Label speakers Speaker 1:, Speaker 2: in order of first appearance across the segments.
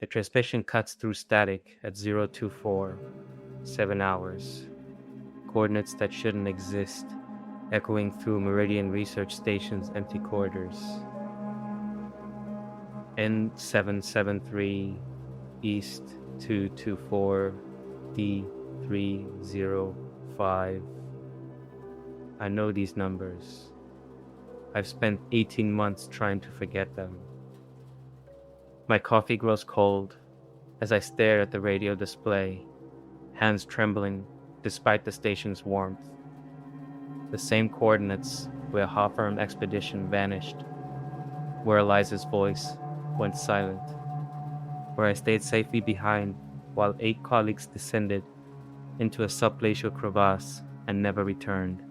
Speaker 1: The transmission cuts through static at 024, 7 hours. Coordinates that shouldn't exist, echoing through Meridian Research Station's empty corridors. N773 East 224 D305. I know these numbers. I've spent 18 months trying to forget them. My coffee grows cold as I stare at the radio display, hands trembling despite the station's warmth. The same coordinates where Hawthorne Expedition vanished, where Eliza's voice went silent, where I stayed safely behind while 8 colleagues descended into a subglacial crevasse and never returned.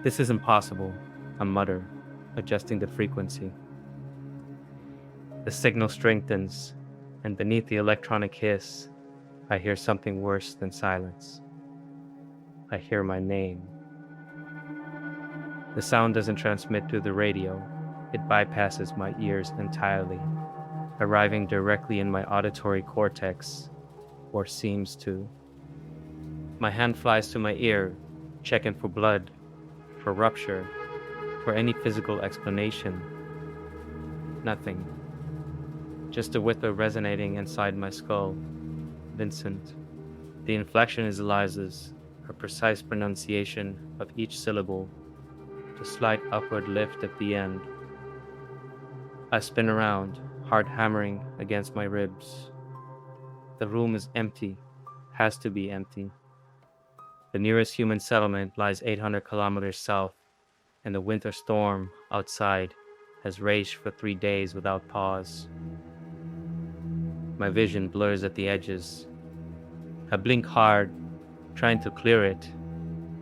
Speaker 1: This is impossible, I mutter, adjusting the frequency. The signal strengthens, and beneath the electronic hiss, I hear something worse than silence. I hear my name. The sound doesn't transmit through the radio. It bypasses my ears entirely, arriving directly in my auditory cortex, or seems to. My hand flies to my ear, checking for blood, for rupture, for any physical explanation. Nothing. Just a whisper resonating inside my skull. Vincent. The inflection is Eliza's, her precise pronunciation of each syllable, the slight upward lift at the end. I spin around, heart hammering against my ribs. The room is empty, has to be empty. The nearest human settlement lies 800 kilometers south, and the winter storm outside has raged for 3 days without pause. My vision blurs at the edges. I blink hard, trying to clear it,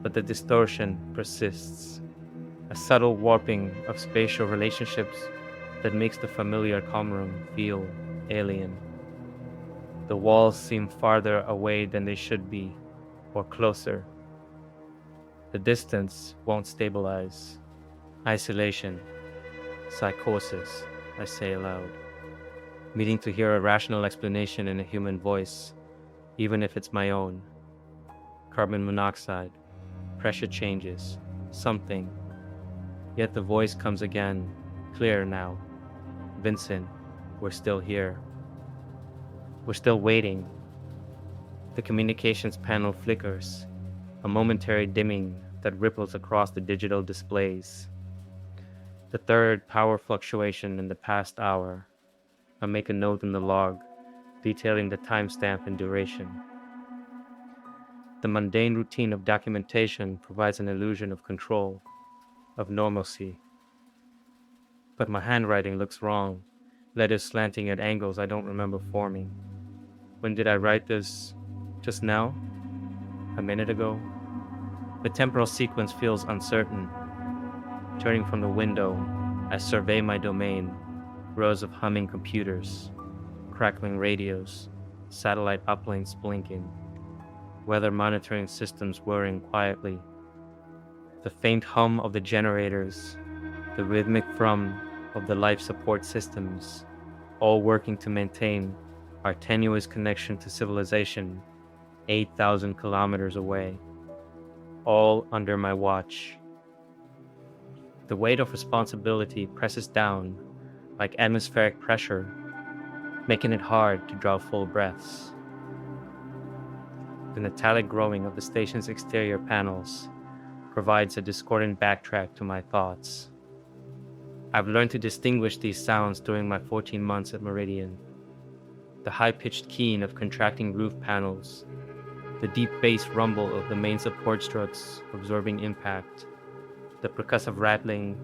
Speaker 1: but the distortion persists. A subtle warping of spatial relationships that makes the familiar common room feel alien. The walls seem farther away than they should be, or closer. The distance won't stabilize. Isolation, psychosis, I say aloud, needing to hear a rational explanation in a human voice, even if it's my own. Carbon monoxide, pressure changes, something. Yet the voice comes again, clear now. Vincent, we're still here. We're still waiting. The communications panel flickers, a momentary dimming that ripples across the digital displays. The third power fluctuation in the past hour. I make a note in the log, detailing the timestamp and duration. The mundane routine of documentation provides an illusion of control, of normalcy. But my handwriting looks wrong, letters slanting at angles I don't remember forming. When did I write this? Just now? A minute ago? The temporal sequence feels uncertain. Turning from the window, I survey my domain, rows of humming computers, crackling radios, satellite uplinks blinking, weather monitoring systems whirring quietly. The faint hum of the generators, the rhythmic thrum of the life support systems, all working to maintain our tenuous connection to civilization 8,000 kilometers away, all under my watch. The weight of responsibility presses down like atmospheric pressure, making it hard to draw full breaths. The metallic growing of the station's exterior panels provides a discordant backtrack to my thoughts. I've learned to distinguish these sounds during my 14 months at Meridian. The high-pitched keen of contracting roof panels, the deep bass rumble of the main support struts absorbing impact, the percussive rattling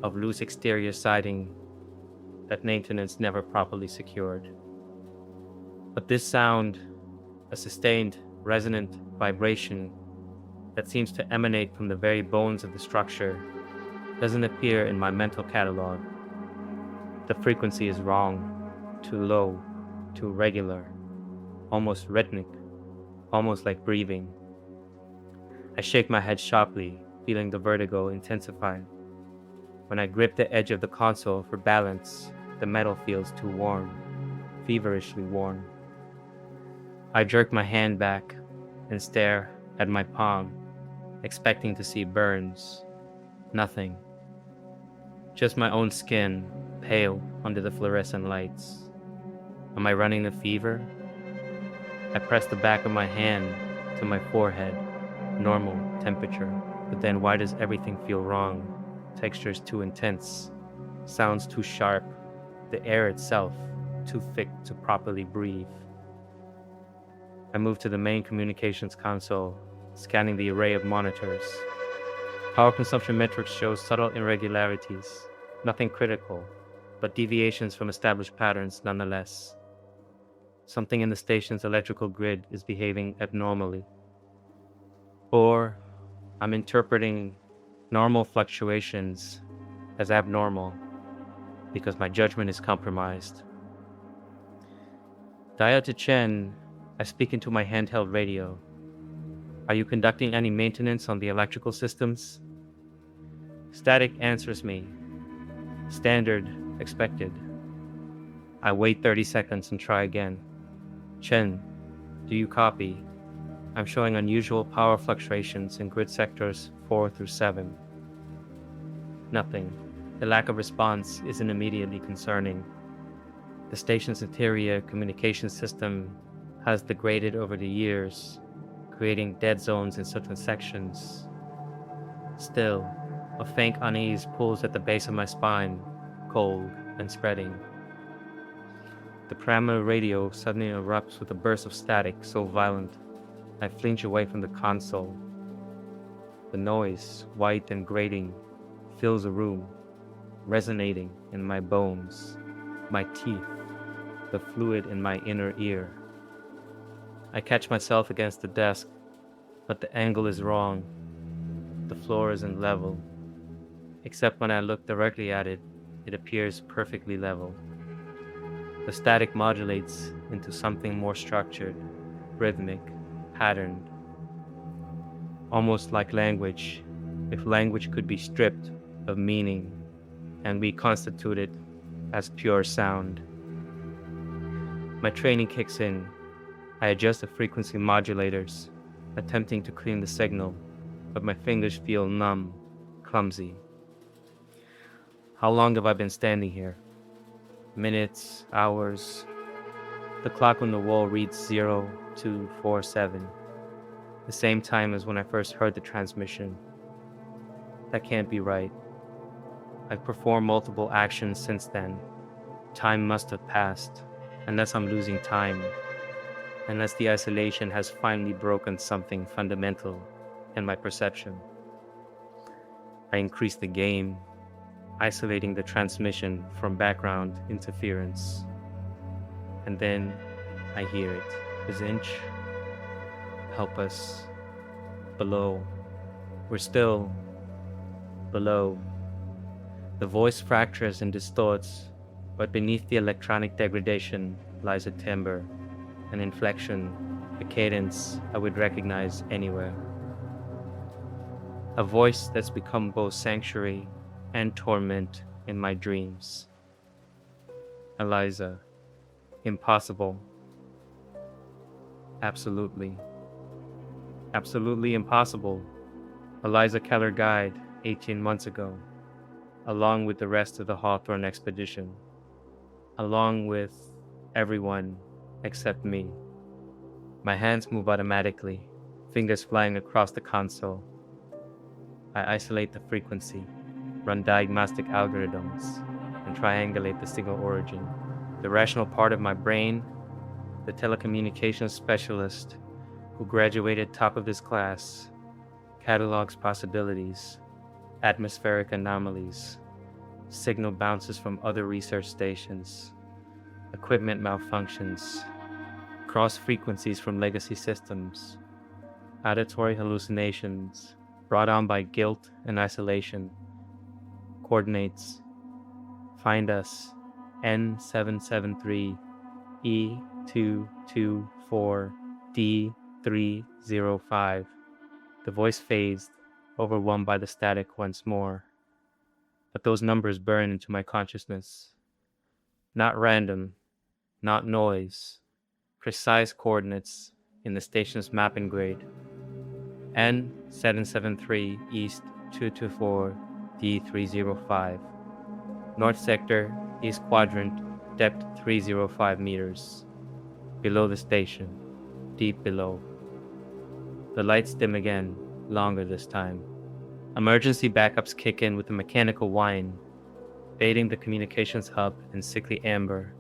Speaker 1: of loose exterior siding that maintenance never properly secured. But this sound, a sustained, resonant vibration that seems to emanate from the very bones of the structure, doesn't appear in my mental catalog. The frequency is wrong, too low, too regular, almost rhythmic, almost like breathing. I shake my head sharply, feeling the vertigo intensify. When I grip the edge of the console for balance, The metal feels too warm, feverishly warm. I jerk my hand back and stare at my palm, expecting to see burns. Nothing. Just my own skin, pale under the fluorescent lights. Am I running a fever? I press the back of my hand to my forehead, normal temperature, but then why does everything feel wrong? Textures too intense, sounds too sharp, the air itself too thick to properly breathe. I move to the main communications console, scanning the array of monitors. Power consumption metrics show subtle irregularities, nothing critical, but deviations from established patterns nonetheless. Something in the station's electrical grid is behaving abnormally. Or I'm interpreting normal fluctuations as abnormal because my judgment is compromised. Dyer to Chen, I speak into my handheld radio. Are you conducting any maintenance on the electrical systems? Static answers me. Standard, expected. I wait 30 seconds and try again. Chen, do you copy? I'm showing unusual power fluctuations in grid sectors 4 through 7. Nothing. The lack of response isn't immediately concerning. The station's interior communication system has degraded over the years, creating dead zones in certain sections. Still, a faint unease pulls at the base of my spine, cold and spreading. The parameter radio suddenly erupts with a burst of static so violent, I flinch away from the console. The noise, white and grating, fills the room, resonating in my bones, my teeth, the fluid in my inner ear. I catch myself against the desk, but the angle is wrong. The floor isn't level. Except when I look directly at it, it appears perfectly level. The static modulates into something more structured, rhythmic, patterned. Almost like language, if language could be stripped of meaning and reconstituted as pure sound. My training kicks in. I adjust the frequency modulators, attempting to clean the signal, but my fingers feel numb, clumsy. How long have I been standing here? Minutes, hours. The clock on the wall reads 0247, the same time as when I first heard the transmission. That can't be right. I've performed multiple actions since then. Time must have passed, unless I'm losing time, unless the isolation has finally broken something fundamental in my perception. I increase the gain, isolating the transmission from background interference. And then I hear it. 𝐤𝐤𝐤, help us. Below. We're still below. The voice fractures and distorts, but beneath the electronic degradation lies a timbre, an inflection, a cadence I would recognize anywhere. A voice that's become both sanctuary and torment in my dreams. 𝐿𝐼𝐶, impossible. Absolutely. Absolutely impossible. 𝐿𝐼𝐶 Keller died 18 months ago, along with the rest of the Hawthorne Expedition, along with everyone except me. My hands move automatically, fingers flying across the console. I isolate the frequency, run diagnostic algorithms, and triangulate the signal origin. The rational part of my brain, the telecommunications specialist who graduated top of his class, catalogs possibilities, atmospheric anomalies, signal bounces from other research stations, equipment malfunctions, cross frequencies from legacy systems, auditory hallucinations brought on by guilt and isolation, coordinates, find us N773 E224 D305. The voice phased, overwhelmed by the static once more. But those numbers burn into my consciousness. Not random, not noise, precise coordinates in the station's mapping grade. N773 East 224 D305. North Sector, East Quadrant, depth 305 meters. Below the station, deep below. The lights dim again, longer this time. Emergency backups kick in with a mechanical whine, bathing the communications hub in sickly amber.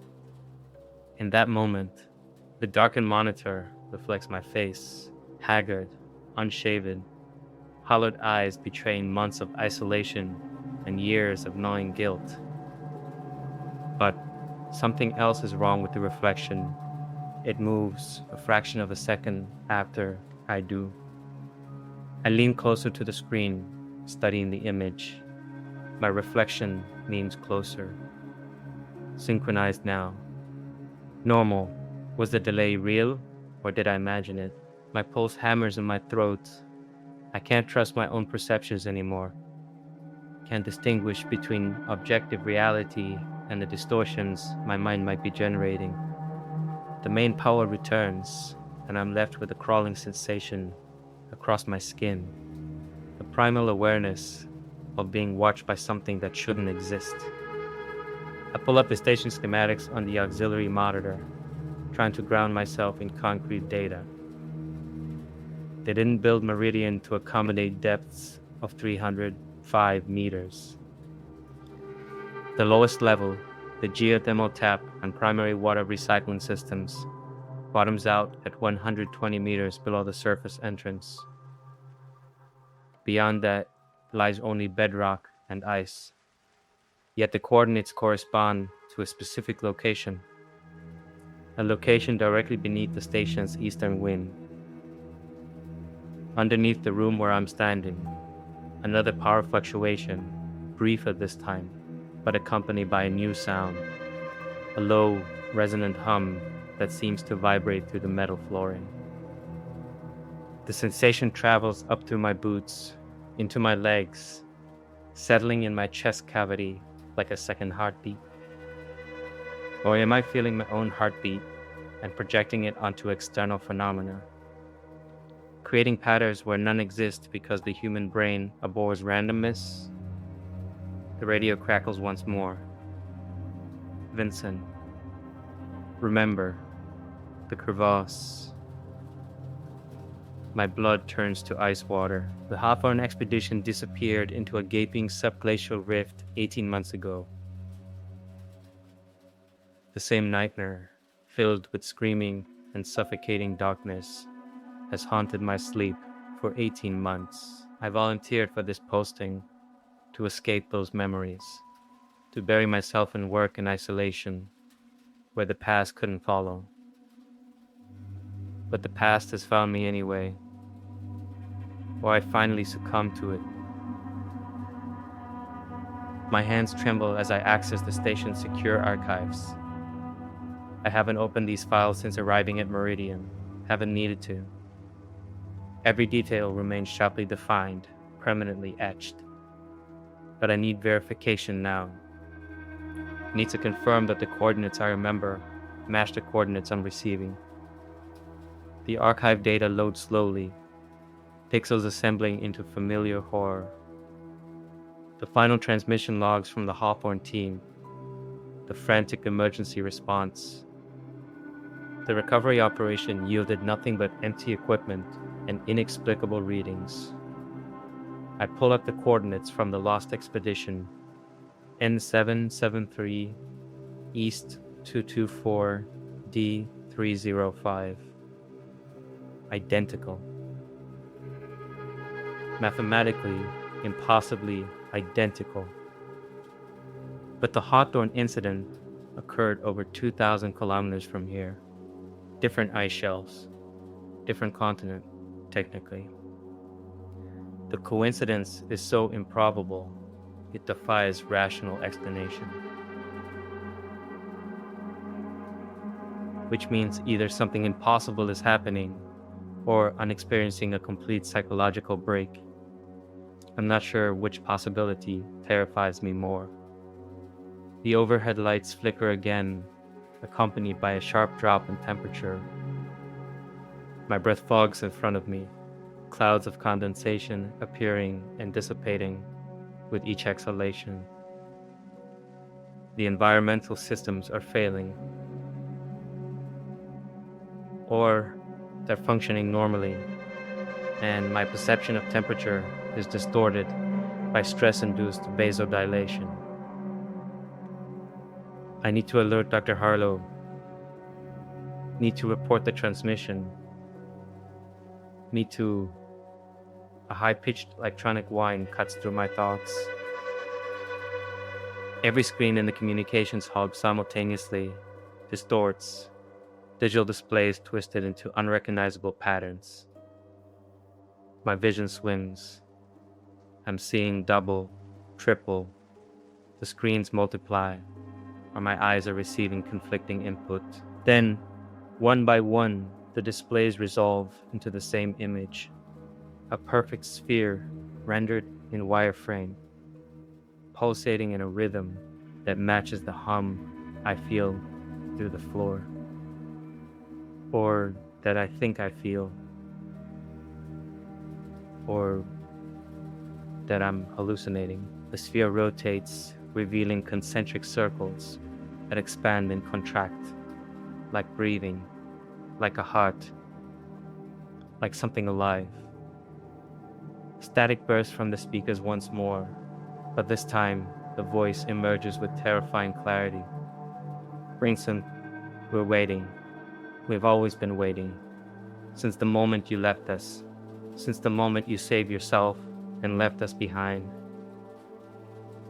Speaker 1: In that moment, the darkened monitor reflects my face, haggard, unshaven, hollowed eyes betraying months of isolation and years of gnawing guilt. But something else is wrong with the reflection. It moves a fraction of a second after I do. I lean closer to the screen, studying the image. My reflection leans closer. Synchronized now. Normal. Was the delay real, or did I imagine it? My pulse hammers in my throat. I can't trust my own perceptions anymore. Can't distinguish between objective reality and the distortions my mind might be generating. The main power returns, and I'm left with a crawling sensation across my skin. The primal awareness of being watched by something that shouldn't exist. I pull up the station schematics on the auxiliary monitor, trying to ground myself in concrete data. They didn't build Meridian to accommodate depths of 305 meters. The lowest level, the geothermal tap and primary water recycling systems, bottoms out at 120 meters below the surface entrance. Beyond that lies only bedrock and ice. Yet the coordinates correspond to a specific location, a location directly beneath the station's eastern wing. Underneath the room where I'm standing, another power fluctuation, brief at this time, but accompanied by a new sound, a low, resonant hum that seems to vibrate through the metal flooring. The sensation travels up through my boots, into my legs, settling in my chest cavity like a second heartbeat. Or am I feeling my own heartbeat and projecting it onto external phenomena, creating patterns where none exist because the human brain abhors randomness? The radio crackles once more. Vincent, remember the crevasse. My blood turns to ice water. The Hawthorne Expedition disappeared into a gaping subglacial rift 18 months ago. The same nightmare, filled with screaming and suffocating darkness, has haunted my sleep for 18 months. I volunteered for this posting to escape those memories, to bury myself in work and isolation, where the past couldn't follow. But the past has found me anyway, or I finally succumb to it. My hands tremble as I access the station's secure archives. I haven't opened these files since arriving at Meridian, haven't needed to. Every detail remains sharply defined, permanently etched. But I need verification now. I need to confirm that the coordinates I remember match the coordinates I'm receiving. The archive data loads slowly, pixels assembling into familiar horror. The final transmission logs from the Hawthorne team, the frantic emergency response. The recovery operation yielded nothing but empty equipment and inexplicable readings. I pull up the coordinates from the lost expedition, N773 East 224 D305. Identical. Mathematically, impossibly identical. But the Hawthorne incident occurred over 2,000 kilometers from here. Different ice shelves, different continent, technically. The coincidence is so improbable, it defies rational explanation. Which means either something impossible is happening, or I'm experiencing a complete psychological break. I'm not sure which possibility terrifies me more. The overhead lights flicker again, accompanied by a sharp drop in temperature. My breath fogs in front of me, clouds of condensation appearing and dissipating with each exhalation. The environmental systems are failing, or they're functioning normally, and my perception of temperature is distorted by stress-induced vasodilation. I need to alert Dr. Harlow, need to report the transmission, a high-pitched electronic whine cuts through my thoughts. Every screen in the communications hub simultaneously distorts, digital displays twisted into unrecognizable patterns. My vision swims. I'm seeing double, triple. The screens multiply, or my eyes are receiving conflicting input. Then, one by one, the displays resolve into the same image, a perfect sphere rendered in wireframe, pulsating in a rhythm that matches the hum I feel through the floor, or that I think I feel, or that I'm hallucinating. The sphere rotates, revealing concentric circles that expand and contract, like breathing, like a heart, like something alive. Static bursts from the speakers once more, but this time the voice emerges with terrifying clarity. Vincent, we're waiting. We've always been waiting. Since the moment you left us. Since the moment you saved yourself and left us behind.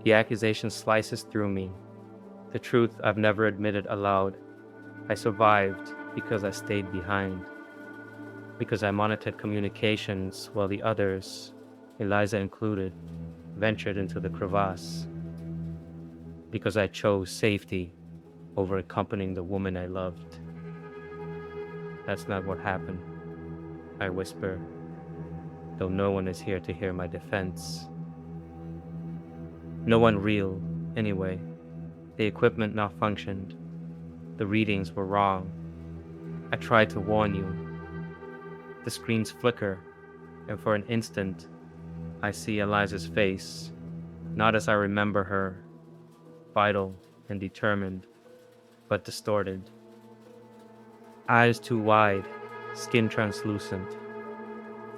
Speaker 1: The accusation slices through me. The truth I've never admitted aloud. I survived because I stayed behind. Because I monitored communications while the others, 𝐥𝐤𝐤 included, ventured into the crevasse. Because I chose safety over accompanying the woman I loved. That's not what happened, I whisper, though no one is here to hear my defense. No one real, anyway. The equipment malfunctioned. The readings were wrong. I tried to warn you. The screens flicker, and for an instant, I see 𝐿𝐼𝐤's face, not as I remember her, vital and determined, but distorted. Eyes too wide, skin translucent,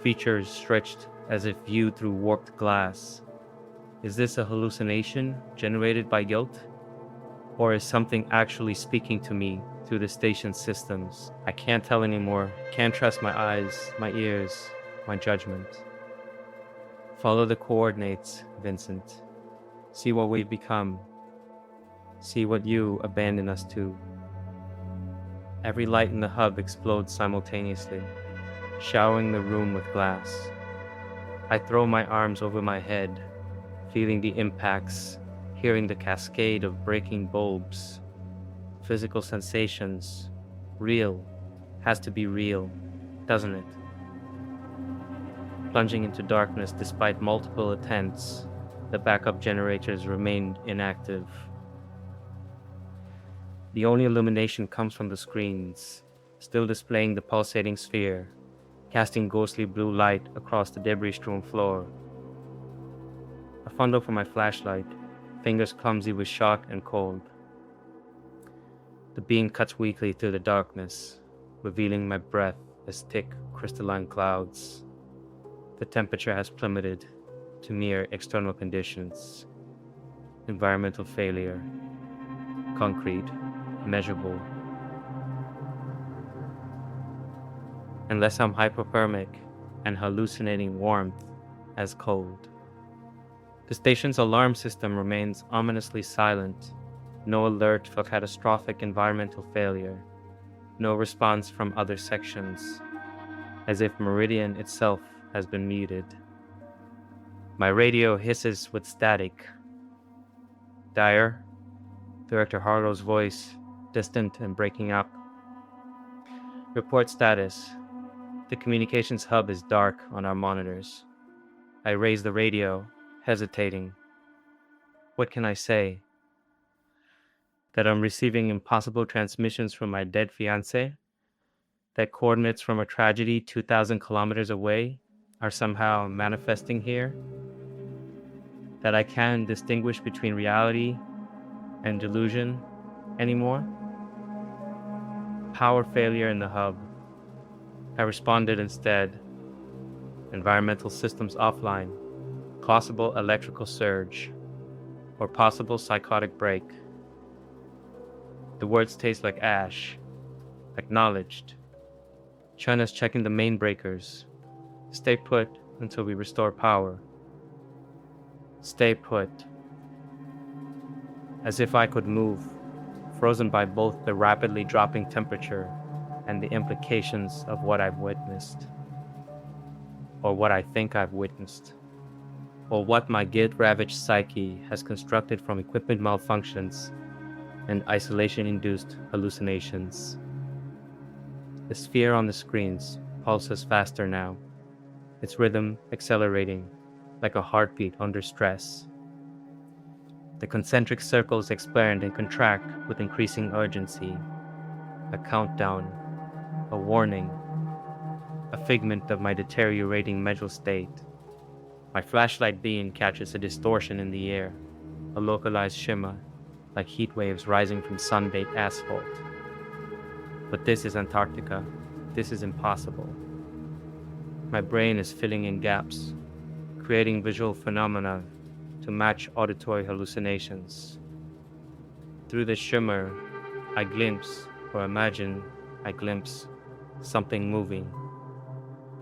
Speaker 1: features stretched as if viewed through warped glass. Is this a hallucination generated by guilt? Or is something actually speaking to me through the station systems? I can't tell anymore, can't trust my eyes, my ears, my judgment. Follow the coordinates, Vincent. See what we've become. See what you abandoned us to. Every light in the hub explodes simultaneously, showering the room with glass. I throw my arms over my head, feeling the impacts, hearing the cascade of breaking bulbs. Physical sensations. Real. Has to be real, doesn't it? Plunging into darkness despite multiple attempts, the backup generators remained inactive. The only illumination comes from the screens, still displaying the pulsating sphere, casting ghostly blue light across the debris-strewn floor. I fondle for my flashlight, fingers clumsy with shock and cold. The beam cuts weakly through the darkness, revealing my breath as thick, crystalline clouds. The temperature has plummeted to mere external conditions. Environmental failure. Concrete. Measurable. Unless I'm hypothermic and hallucinating warmth as cold. The station's alarm system remains ominously silent. No alert for catastrophic environmental failure. No response from other sections. As if Meridian itself has been muted. My radio hisses with static. Dyer, Director Harlow's voice, distant and breaking up. Report status. The communications hub is dark on our monitors. I raise the radio, hesitating. What can I say? that I'm receiving impossible transmissions from my dead fiancée, that coordinates from a tragedy 2,000 kilometers away are somehow manifesting here, that I can't distinguish between reality and delusion anymore. Power failure in the hub. I responded instead. Environmental systems offline. Possible electrical surge. Or possible psychotic break. The words taste like ash. Acknowledged. China's checking the main breakers. Stay put until we restore power. Stay put. As if I could move, frozen by both the rapidly dropping temperature and the implications of what I've witnessed. Or what I think I've witnessed. Or what my guilt-ravaged psyche has constructed from equipment malfunctions and isolation-induced hallucinations. The sphere on the screens pulses faster now, its rhythm accelerating like a heartbeat under stress. The concentric circles expand and contract with increasing urgency. A countdown, a warning, a figment of my deteriorating mental state. My flashlight beam catches a distortion in the air, a localized shimmer, like heat waves rising from sun-baked asphalt. But this is Antarctica. This is impossible. My brain is filling in gaps, creating visual phenomena to match auditory hallucinations. Through the shimmer, I glimpse, or imagine I glimpse, something moving.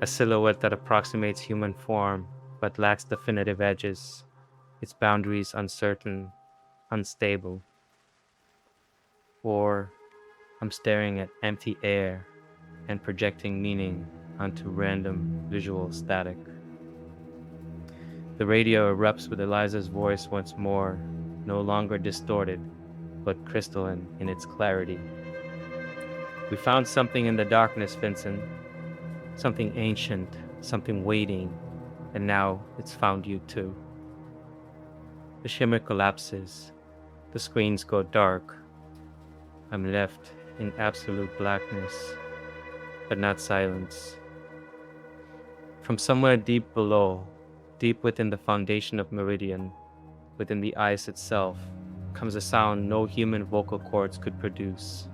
Speaker 1: A silhouette that approximates human form but lacks definitive edges, its boundaries uncertain, unstable. Or I'm staring at empty air and projecting meaning onto random visual static. The radio erupts with Eliza's voice once more, no longer distorted, but crystalline in its clarity. We found something in the darkness, Vincent. Something ancient, something waiting, and now it's found you too. The shimmer collapses. The screens go dark. I'm left in absolute blackness, but not silence. From somewhere deep below, deep within the foundation of Meridian, within the ice itself, comes a sound no human vocal cords could produce.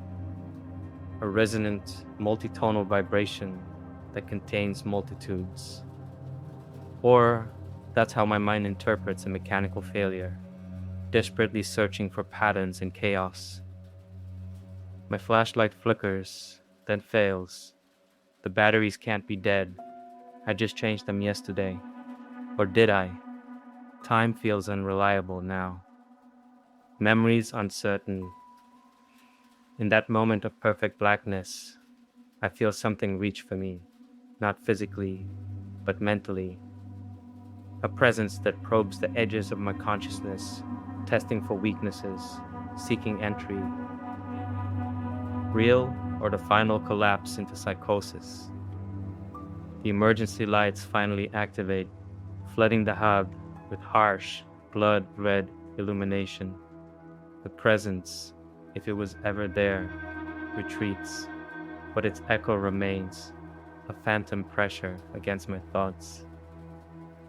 Speaker 1: A resonant, multitonal vibration that contains multitudes. Or that's how my mind interprets a mechanical failure, desperately searching for patterns in chaos. My flashlight flickers, then fails. The batteries can't be dead. I just changed them yesterday. Or did I? Time feels unreliable now. Memories uncertain. In that moment of perfect blackness, I feel something reach for me, not physically, but mentally. A presence that probes the edges of my consciousness, testing for weaknesses, seeking entry. Real or the final collapse into psychosis. The emergency lights finally activate, flooding the hub with harsh, blood-red illumination. The presence, if it was ever there, retreats, but its echo remains, a phantom pressure against my thoughts,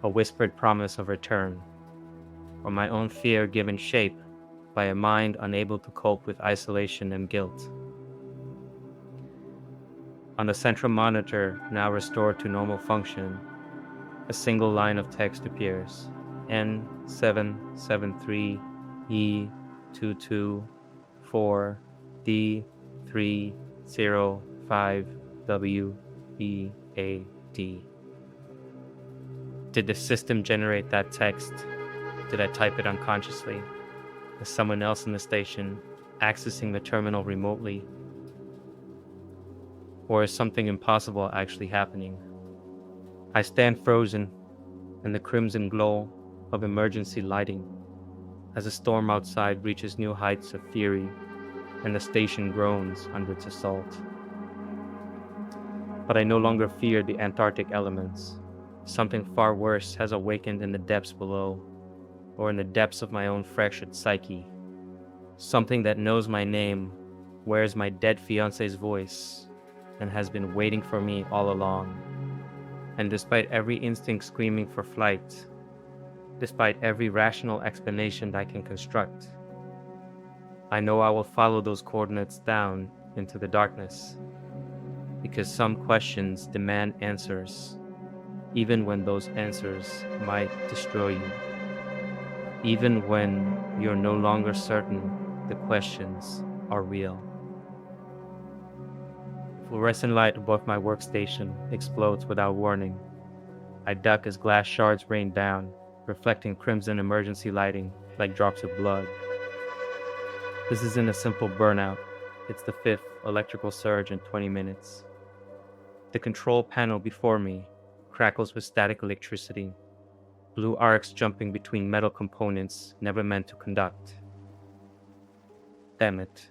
Speaker 1: a whispered promise of return, or my own fear given shape by a mind unable to cope with isolation and guilt. On the central monitor, now restored to normal function, a single line of text appears. N773E2244D305WEAD. Did the system generate that text? Did I type it unconsciously? Is someone else in the station accessing the terminal remotely? Or is something impossible actually happening? I stand frozen in the crimson glow of emergency lighting as the storm outside reaches new heights of fury and the station groans under its assault. But I no longer fear the Antarctic elements. Something far worse has awakened in the depths below, or in the depths of my own fractured psyche. Something that knows my name, wears my dead fiancé's voice, and has been waiting for me all along. And despite every instinct screaming for flight, despite every rational explanation I can construct, I know I will follow those coordinates down into the darkness, because some questions demand answers, even when those answers might destroy you, even when you're no longer certain the questions are real. Fluorescent light above my workstation explodes without warning. I duck as glass shards rain down, reflecting crimson emergency lighting like drops of blood. This isn't a simple burnout. It's the 5th electrical surge in 20 minutes. The control panel before me crackles with static electricity, blue arcs jumping between metal components never meant to conduct. Damn it,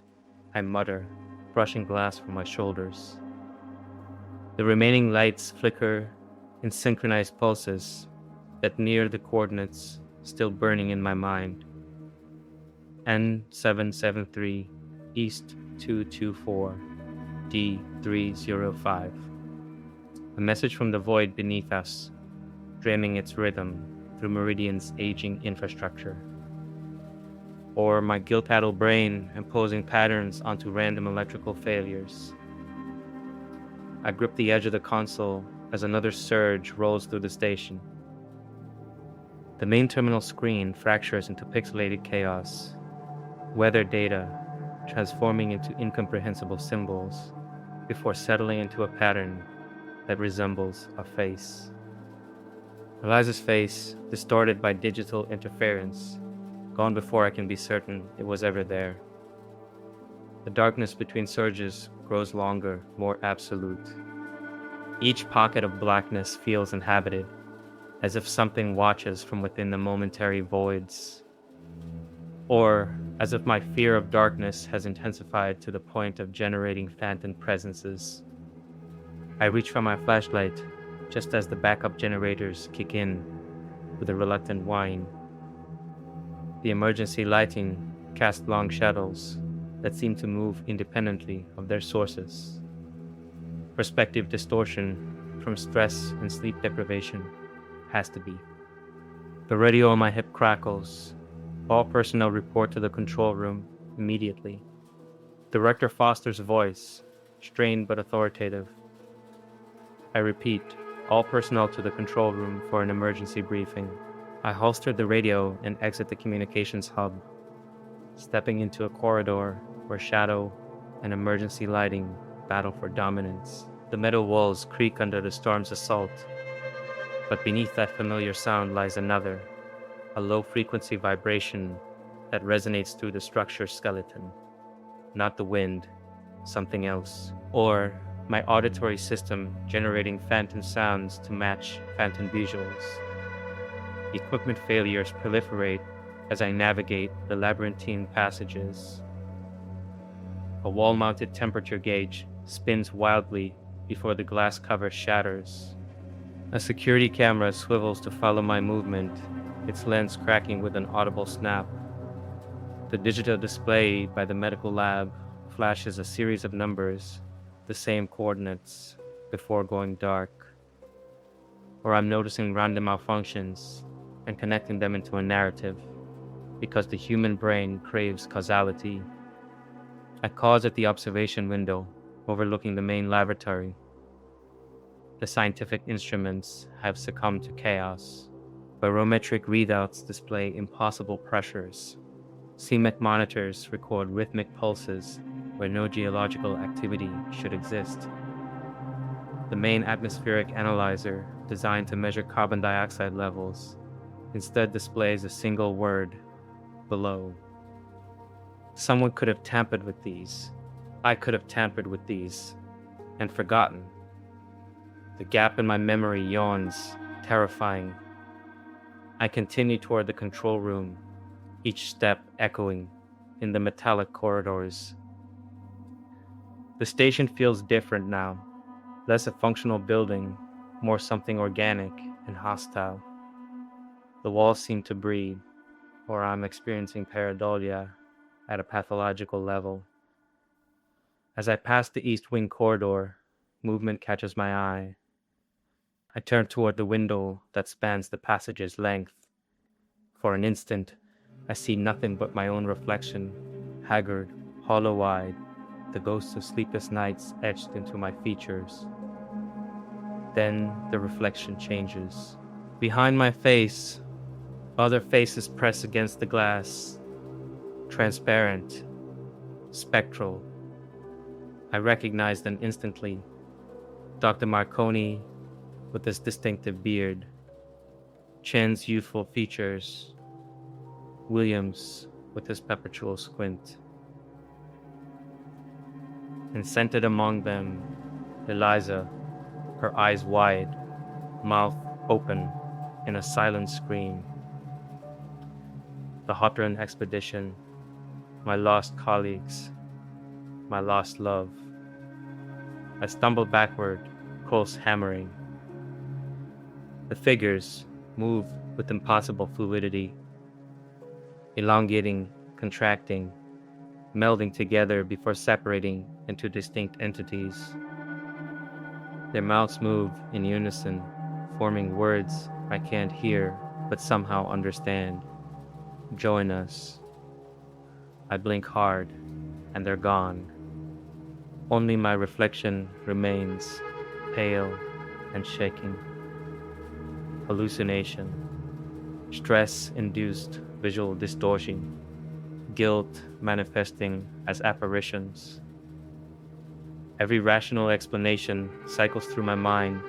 Speaker 1: I mutter, brushing glass from my shoulders. The remaining lights flicker in synchronized pulses that near the coordinates still burning in my mind. N773 East 224 D305. A message from the void beneath us, drumming its rhythm through Meridian's aging infrastructure. Or my guilt-addled brain imposing patterns onto random electrical failures. I grip the edge of the console as another surge rolls through the station. The main terminal screen fractures into pixelated chaos, weather data transforming into incomprehensible symbols before settling into a pattern that resembles a face. Eliza's face, distorted by digital interference, gone before I can be certain it was ever there. The darkness between surges grows longer, more absolute. Each pocket of blackness feels inhabited, as if something watches from within the momentary voids. Or as if my fear of darkness has intensified to the point of generating phantom presences. I reach for my flashlight just as the backup generators kick in with a reluctant whine. The emergency lighting casts long shadows that seem to move independently of their sources. Perspective distortion from stress and sleep deprivation has to be. The radio on my hip crackles. All personnel report to the control room immediately. Director Foster's voice, strained but authoritative. I repeat, all personnel to the control room for an emergency briefing. I holster the radio and exit the communications hub, stepping into a corridor where shadow and emergency lighting battle for dominance. The metal walls creak under the storm's assault, but beneath that familiar sound lies another, a low-frequency vibration that resonates through the structure's skeleton. Not the wind, something else. Or my auditory system generating phantom sounds to match phantom visuals. Equipment failures proliferate as I navigate the labyrinthine passages. A wall-mounted temperature gauge spins wildly before the glass cover shatters. A security camera swivels to follow my movement, its lens cracking with an audible snap. The digital display by the medical lab flashes a series of numbers, the same coordinates, before going dark. Or I'm noticing random malfunctions and connecting them into a narrative, because the human brain craves causality. I pause at the observation window, overlooking the main laboratory. The scientific instruments have succumbed to chaos. Barometric readouts display impossible pressures. CMEC monitors record rhythmic pulses where no geological activity should exist. The main atmospheric analyzer, designed to measure carbon dioxide levels, instead displays a single word, below. Someone could have tampered with these. I could have tampered with these and forgotten. The gap in my memory yawns, terrifying. I continue toward the control room, each step echoing in the metallic corridors. The station feels different now, less a functional building, more something organic and hostile. The walls seem to breathe, or I'm experiencing pareidolia, at a pathological level. As I pass the East Wing corridor, movement catches my eye. I turn toward the window that spans the passage's length. For an instant, I see nothing but my own reflection, haggard, hollow-eyed, the ghosts of sleepless nights etched into my features. Then the reflection changes. Behind my face, other faces press against the glass, transparent, spectral. I recognize them instantly. Dr. Marconi with his distinctive beard, Chen's youthful features, Williams with his perpetual squint. And centered among them, Eliza, her eyes wide, mouth open in a silent scream. The Hawthorne Expedition, my lost colleagues, my lost love. I stumble backward, pulse hammering. The figures move with impossible fluidity, elongating, contracting, melding together before separating into distinct entities. Their mouths move in unison, forming words I can't hear but somehow understand. Join us. I blink hard, and they're gone. Only my reflection remains, pale and shaking. Hallucination, stress-induced visual distortion, guilt manifesting as apparitions. Every rational explanation cycles through my mind,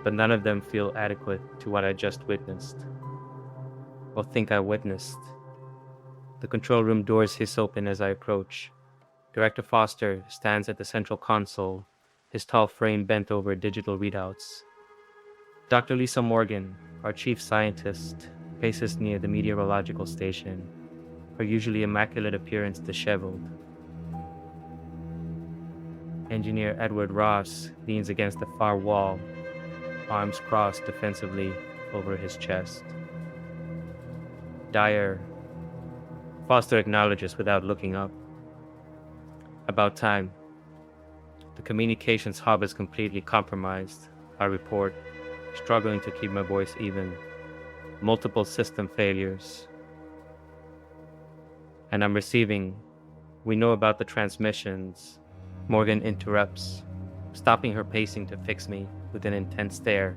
Speaker 1: but none of them feel adequate to what I just witnessed, or think I witnessed. The control room doors hiss open as I approach. Director Foster stands at the central console, his tall frame bent over digital readouts. Dr. Lisa Morgan, our chief scientist, paces near the meteorological station, her usually immaculate appearance disheveled. Engineer Edward Ross leans against the far wall, arms crossed defensively over his chest. Dyer. Foster acknowledges without looking up. About time. The communications hub is completely compromised, I report, struggling to keep my voice even. Multiple system failures. And I'm receiving. We know about the transmissions. Morgan interrupts, stopping her pacing to fix me with an intense stare.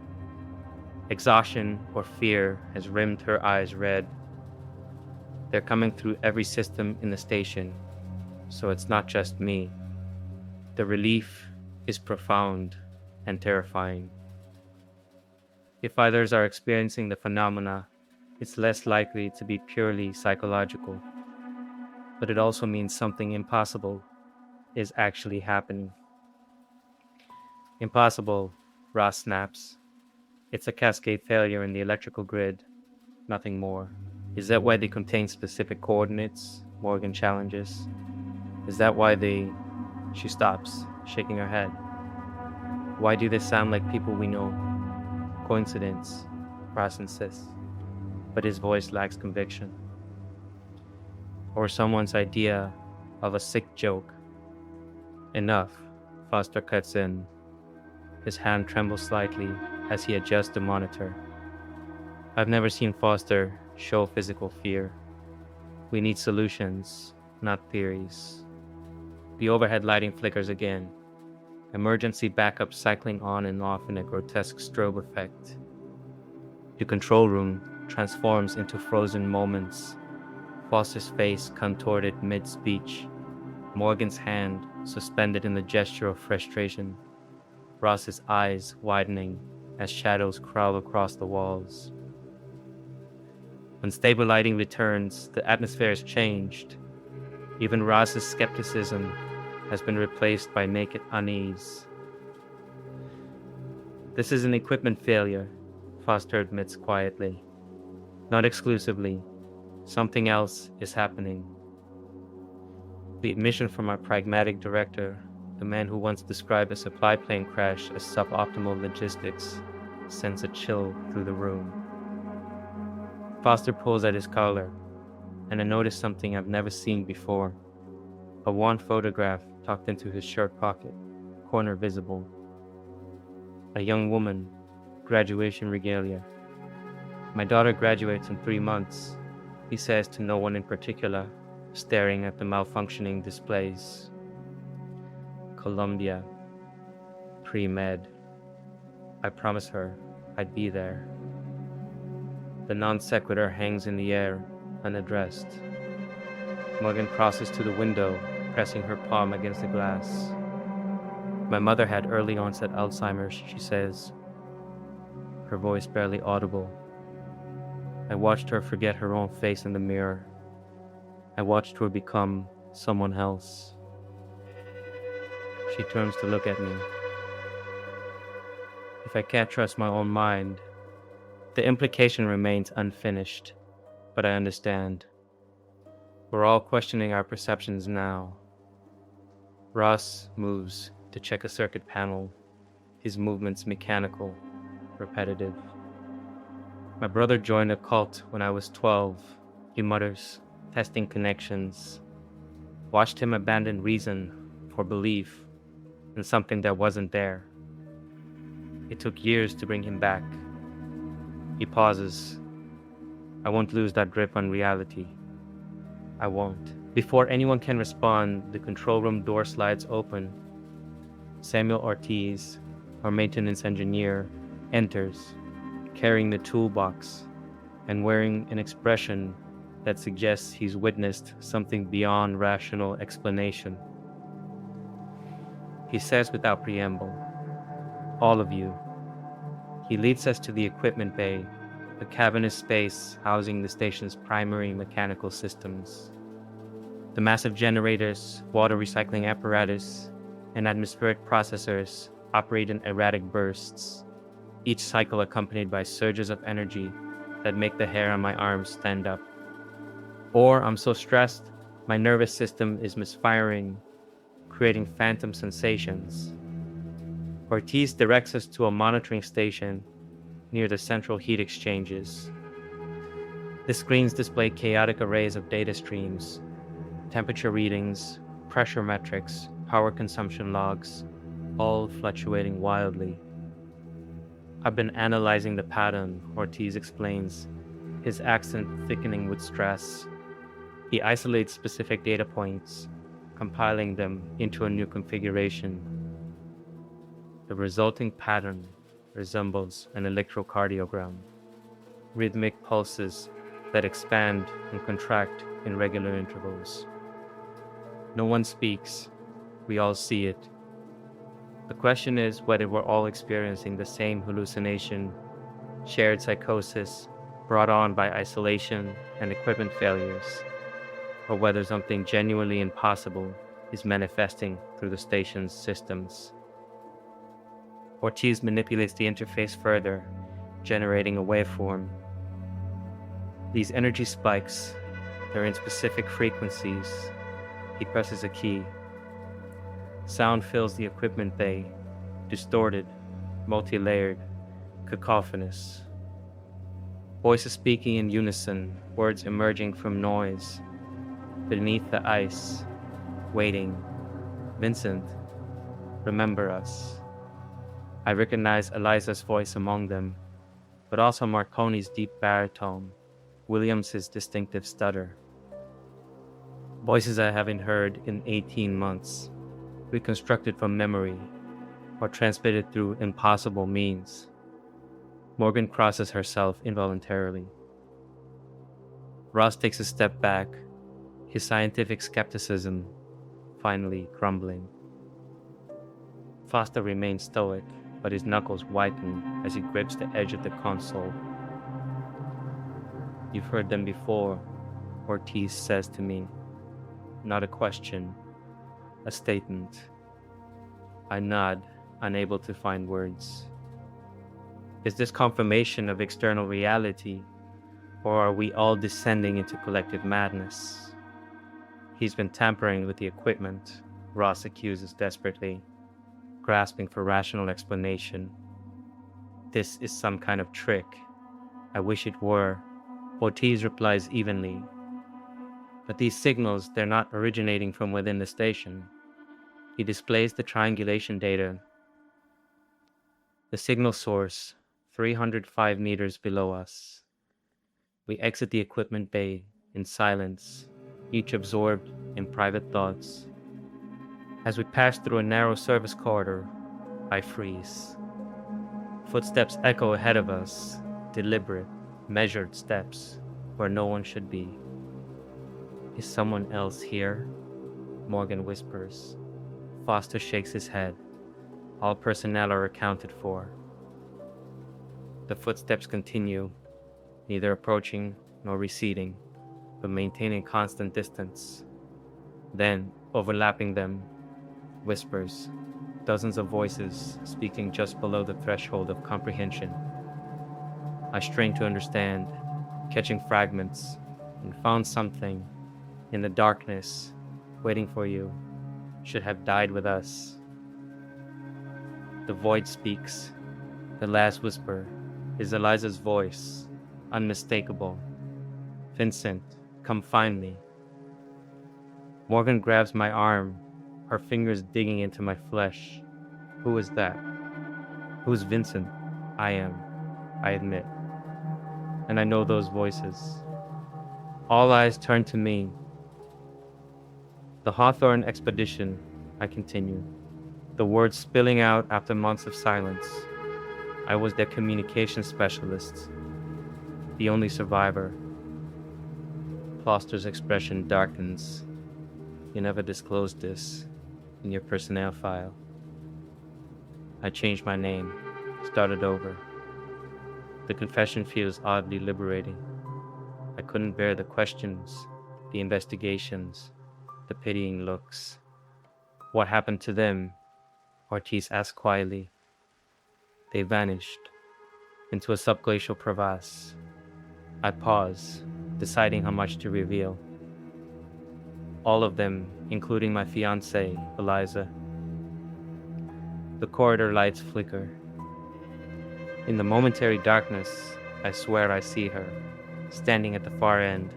Speaker 1: Exhaustion or fear has rimmed her eyes red. They're coming through every system in the station, so it's not just me. The relief is profound and terrifying. If others are experiencing the phenomena, it's less likely to be purely psychological. But it also means something impossible is actually happening. Impossible, Ross snaps. It's a cascade failure in the electrical grid, nothing more. Is that why they contain specific coordinates? Morgan challenges. Is that why they... She stops, shaking her head. Why do they sound like people we know? Coincidence, Ross insists, but his voice lacks conviction. Or someone's idea of a sick joke. Enough, Foster cuts in. His hand trembles slightly as he adjusts the monitor. I've never seen Foster show physical fear. We need solutions, not theories. The overhead lighting flickers again. Emergency backup cycling on and off in a grotesque strobe effect. The control room transforms into frozen moments. Foster's face contorted mid-speech. Morgan's hand suspended in the gesture of frustration. Ross's eyes widening as shadows crawl across the walls. When stable lighting returns, the atmosphere has changed. Even Ross's skepticism has been replaced by naked unease. This is an equipment failure, Foster admits quietly. Not exclusively. Something else is happening. The admission from our pragmatic director, the man who once described a supply plane crash as suboptimal logistics, sends a chill through the room. Foster pulls at his collar. and I noticed something I've never seen before. A worn photograph tucked into his shirt pocket, corner visible. A young woman, graduation regalia. My daughter graduates in 3 months, he says to no one in particular, staring at the malfunctioning displays. Columbia, pre-med. I promised her I'd be there. The non sequitur hangs in the air, unaddressed. Morgan crosses to the window, pressing her palm against the glass. My mother had early onset Alzheimer's, she says, her voice barely audible. I watched her forget her own face in the mirror. I watched her become someone else. She turns to look at me. If I can't trust my own mind, the implication remains unfinished, but I understand. We're all questioning our perceptions now. Ross moves to check a circuit panel, his movements mechanical, repetitive. My brother joined a cult when I was 12, he mutters, testing connections. Watched him abandon reason for belief in something that wasn't there. It took years to bring him back. He pauses. I won't lose that grip on reality. I won't. Before anyone can respond, the control room door slides open. Samuel Ortiz, our maintenance engineer, enters, carrying the toolbox and wearing an expression that suggests he's witnessed something beyond rational explanation. He says without preamble, "All of you." He leads us to the equipment bay, a cavernous space housing the station's primary mechanical systems. The massive generators, water recycling apparatus, and atmospheric processors operate in erratic bursts, each cycle accompanied by surges of energy that make the hair on my arms stand up. Or I'm so stressed, my nervous system is misfiring, creating phantom sensations. Ortiz directs us to a monitoring station near the central heat exchangers. The screens display chaotic arrays of data streams, temperature readings, pressure metrics, power consumption logs, all fluctuating wildly. I've been analyzing the pattern, Ortiz explains, his accent thickening with stress. He isolates specific data points, compiling them into a new configuration. The resulting pattern resembles an electrocardiogram, rhythmic pulses that expand and contract in regular intervals. No one speaks, we all see it. The question is whether we're all experiencing the same hallucination, shared psychosis brought on by isolation and equipment failures, or whether something genuinely impossible is manifesting through the station's systems. Ortiz manipulates the interface further, generating a waveform. These energy spikes, they're in specific frequencies. He presses a key. Sound fills the equipment bay, distorted, multi-layered, cacophonous. Voices speaking in unison, words emerging from noise. Beneath the ice, waiting. Vincent, remember us. I recognize Eliza's voice among them, but also Marconi's deep baritone, Williams's distinctive stutter. Voices I haven't heard in 18 months, reconstructed from memory, or transmitted through impossible means. Morgan crosses herself involuntarily. Ross takes a step back, his scientific skepticism finally crumbling. Foster remains stoic, but his knuckles whiten as he grips the edge of the console. You've heard them before, Ortiz says to me. Not a question, a statement. I nod, unable to find words. Is this confirmation of external reality, or are we all descending into collective madness? He's been tampering with the equipment, Ross accuses desperately, grasping for rational explanation. This is some kind of trick. I wish it were. Ortiz replies evenly. But these signals, they're not originating from within the station. He displays the triangulation data. The signal source, 305 meters below us. We exit the equipment bay in silence, each absorbed in private thoughts. As we pass through a narrow service corridor, I freeze. Footsteps echo ahead of us, deliberate, measured steps where no one should be. Is someone else here? Morgan whispers. Foster shakes his head. All personnel are accounted for. The footsteps continue, neither approaching nor receding, but maintaining constant distance. Then, overlapping them, whispers, dozens of voices speaking just below the threshold of comprehension. I strain to understand, catching fragments, and found something in the darkness, waiting for you, should have died with us. The void speaks. The last whisper is Eliza's voice, unmistakable. Vincent, come find me. Morgan grabs my arm, her fingers digging into my flesh. Who is that? Who's Vincent? I am, I admit. And I know those voices. All eyes turn to me. The Hawthorne Expedition, I continue, the words spilling out after months of silence. I was their communication specialist, the only survivor. Foster's expression darkens. You never disclosed this in your personnel file. I changed my name, started over. The confession feels oddly liberating. I couldn't bear the questions, the investigations, the pitying looks. What happened to them? Ortiz asked quietly. They vanished into a subglacial crevasse. I pause, deciding how much to reveal. All of them, including my fiancée, Eliza. The corridor lights flicker. In the momentary darkness, I swear I see her, standing at the far end,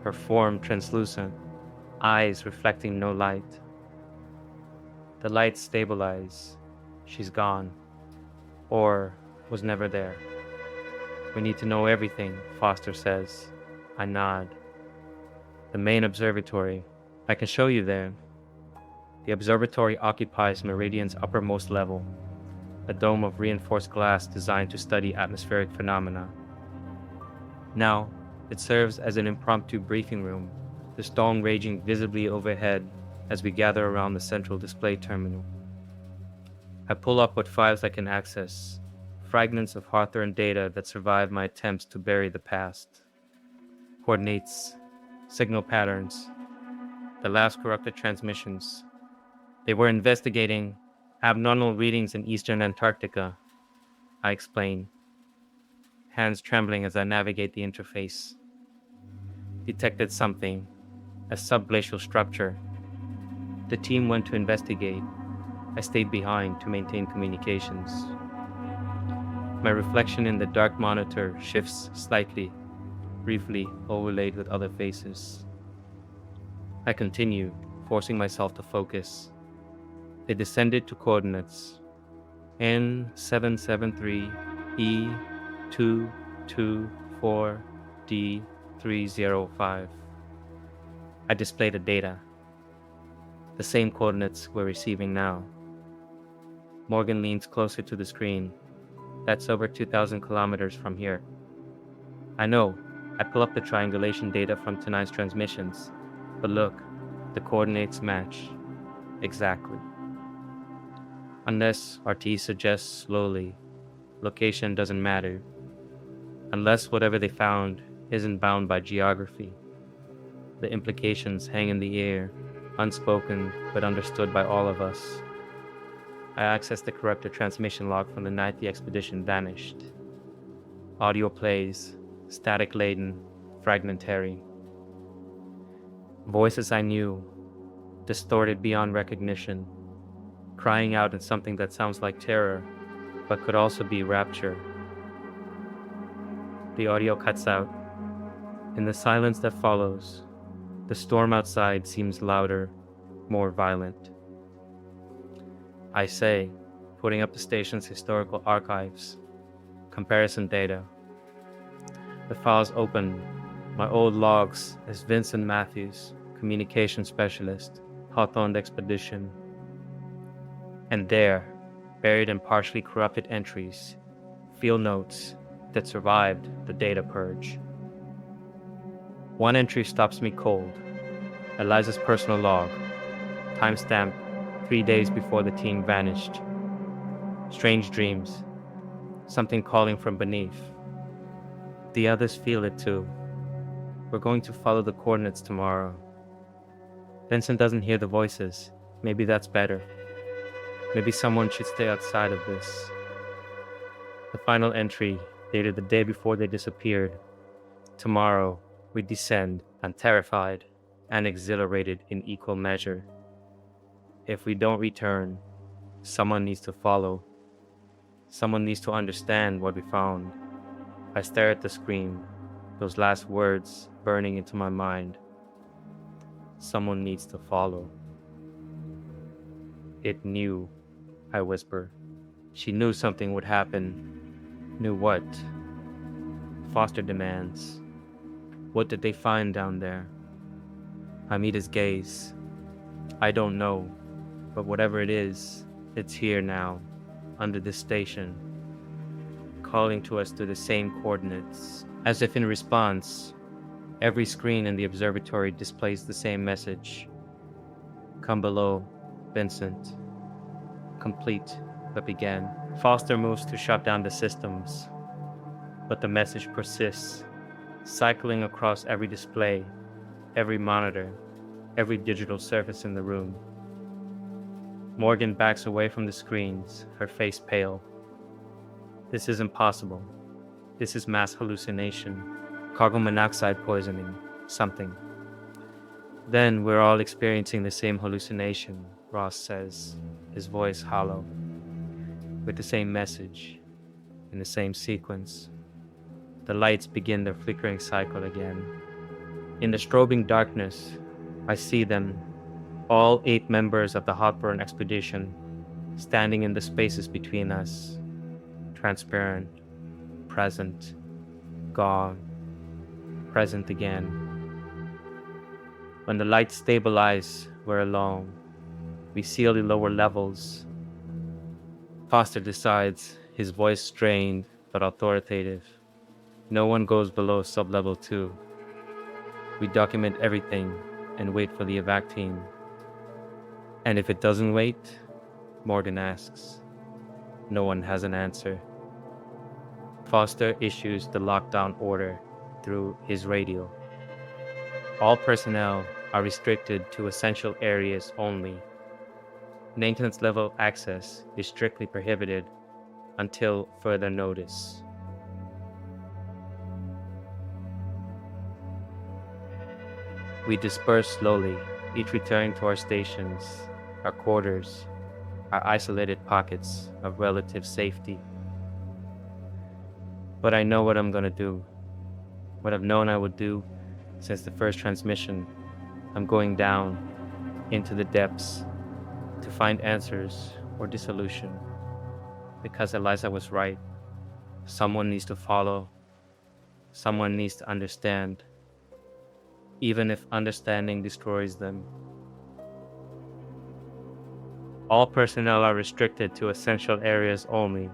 Speaker 1: her form translucent, eyes reflecting no light. The lights stabilize. She's gone. Or was never there. We need to know everything, Foster says. I nod. The main observatory. I can show you there. The observatory occupies Meridian's uppermost level, a dome of reinforced glass designed to study atmospheric phenomena. Now, it serves as an impromptu briefing room, the storm raging visibly overhead as we gather around the central display terminal. I pull up what files I can access, fragments of Hawthorne data that survive my attempts to bury the past. Coordinates, signal patterns, the last corrupted transmissions. They were investigating abnormal readings in eastern Antarctica, I explain, hands trembling as I navigate the interface. Detected something, a subglacial structure. The team went to investigate. I stayed behind to maintain communications. My reflection in the dark monitor shifts slightly, briefly overlaid with other faces. I continue, forcing myself to focus. They descended to coordinates N773E224D305. I displayed the data, the same coordinates we're receiving now. Morgan leans closer to the screen. That's over 2,000 kilometers from here. I know. I pull up the triangulation data from tonight's transmissions. But look, the coordinates match. Exactly. Unless, Ortiz suggests slowly, location doesn't matter. Unless whatever they found isn't bound by geography. The implications hang in the air, unspoken but understood by all of us. I access the corrupted transmission log from the night the expedition vanished. Audio plays, static-laden, fragmentary. Voices I knew, distorted beyond recognition, crying out in something that sounds like terror, but could also be rapture. The audio cuts out. In the silence that follows, The storm outside seems louder, more violent. I say, putting up the station's historical archives, comparison data. The files open, my old logs as Vincent Matthews, communication specialist, Hawthorne Expedition. And there, buried in partially corrupted entries, field notes that survived the data purge. One entry stops me cold. Eliza's personal log, timestamp 3 days before the team vanished. Strange dreams, something calling from beneath. The others feel it too. We're going to follow the coordinates tomorrow. Vincent doesn't hear the voices. Maybe that's better. Maybe someone should stay outside of this. The final entry, dated the day before they disappeared. Tomorrow, we descend, terrified and exhilarated in equal measure. If we don't return, someone needs to follow. Someone needs to understand what we found. I stare at the screen, those last words burning into my mind. Someone needs to follow. It knew, I whisper. She knew something would happen. Knew what? Foster demands. What did they find down there? I meet his gaze. I don't know, but whatever it is, it's here now, under this station, calling to us through the same coordinates. As if in response, every screen in the observatory displays the same message. Come below, Vincent. Complete, but began. Foster moves to shut down the systems, but the message persists, cycling across every display, every monitor, every digital surface in the room. Morgan backs away from the screens, her face pale. This is impossible. This is mass hallucination, carbon monoxide poisoning, something. Then we're all experiencing the same hallucination, Ross says, his voice hollow, with the same message, in the same sequence. The lights begin their flickering cycle again. In the strobing darkness, I see them, all 8 members of the Hawthorne Expedition, standing in the spaces between us, transparent, present, gone, present again. When the lights stabilize, we're alone. We seal the lower levels. Foster decides, his voice strained but authoritative. No one goes below sub-level 2. We document everything and wait for the evac team. And if it doesn't wait, Morgan asks. No one has an answer. Foster issues the lockdown order through his radio. All personnel are restricted to essential areas only. Maintenance level access is strictly prohibited until further notice. We disperse slowly, each returning to our stations, our quarters, our isolated pockets of relative safety. But I know what I'm gonna do. What I've known I would do since the first transmission. I'm going down into the depths to find answers or dissolution. Because Eliza was right. Someone needs to follow. Someone needs to understand. Even if understanding destroys them. All personnel are restricted to essential areas only.